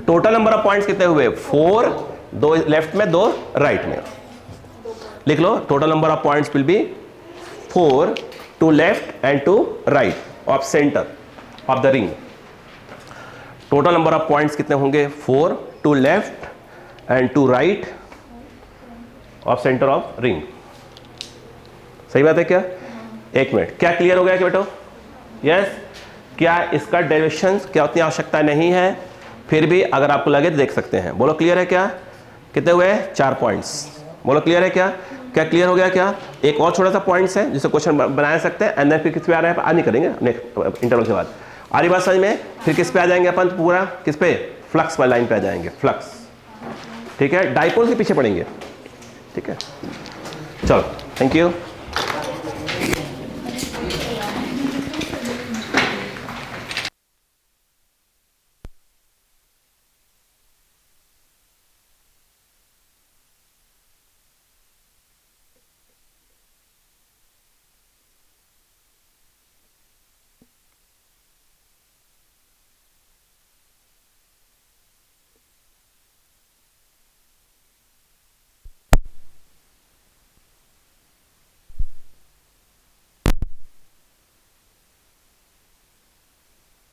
टोटल नंबर ऑफ पॉइंट्स कितने हुए, 4, 2 लेफ्ट में 2 राइट में, लिख लो total number of points will be 4 to left and to right of center of the ring। Total number of points कितने होंगे, 4 to left and to right of center of ring। सही बात है क्या, एक मिनट, क्या क्लियर हो गया क्या बेटो, यस। क्या इसका डेरिवेशन क्या उतनी आवश्यकता नहीं है, फिर भी अगर आपको लगे तो देख सकते हैं, बोलो क्लियर है क्या। कितने हुए, 4 पॉइंट्स, बोलो क्लियर है क्या, क्या क्लियर हो गया क्या। एक और छोटा सा पॉइंट्स है जिससे क्वेश्चन बना सकते हैं, एंड देन फिर किस पे आ रहे हैं, आज नहीं करेंगे नेक्स्ट इंटरवल के बाद, आ रही बात समझ में। फिर किस पे आ जाएंगे अपन, पूरा किस पे, फ्लक्स वाली लाइन पे आ जाएंगे, फ्लक्स, ठीक है, डाइपोल के पीछे पड़ेंगे, ठीक है। चलो थैंक यू।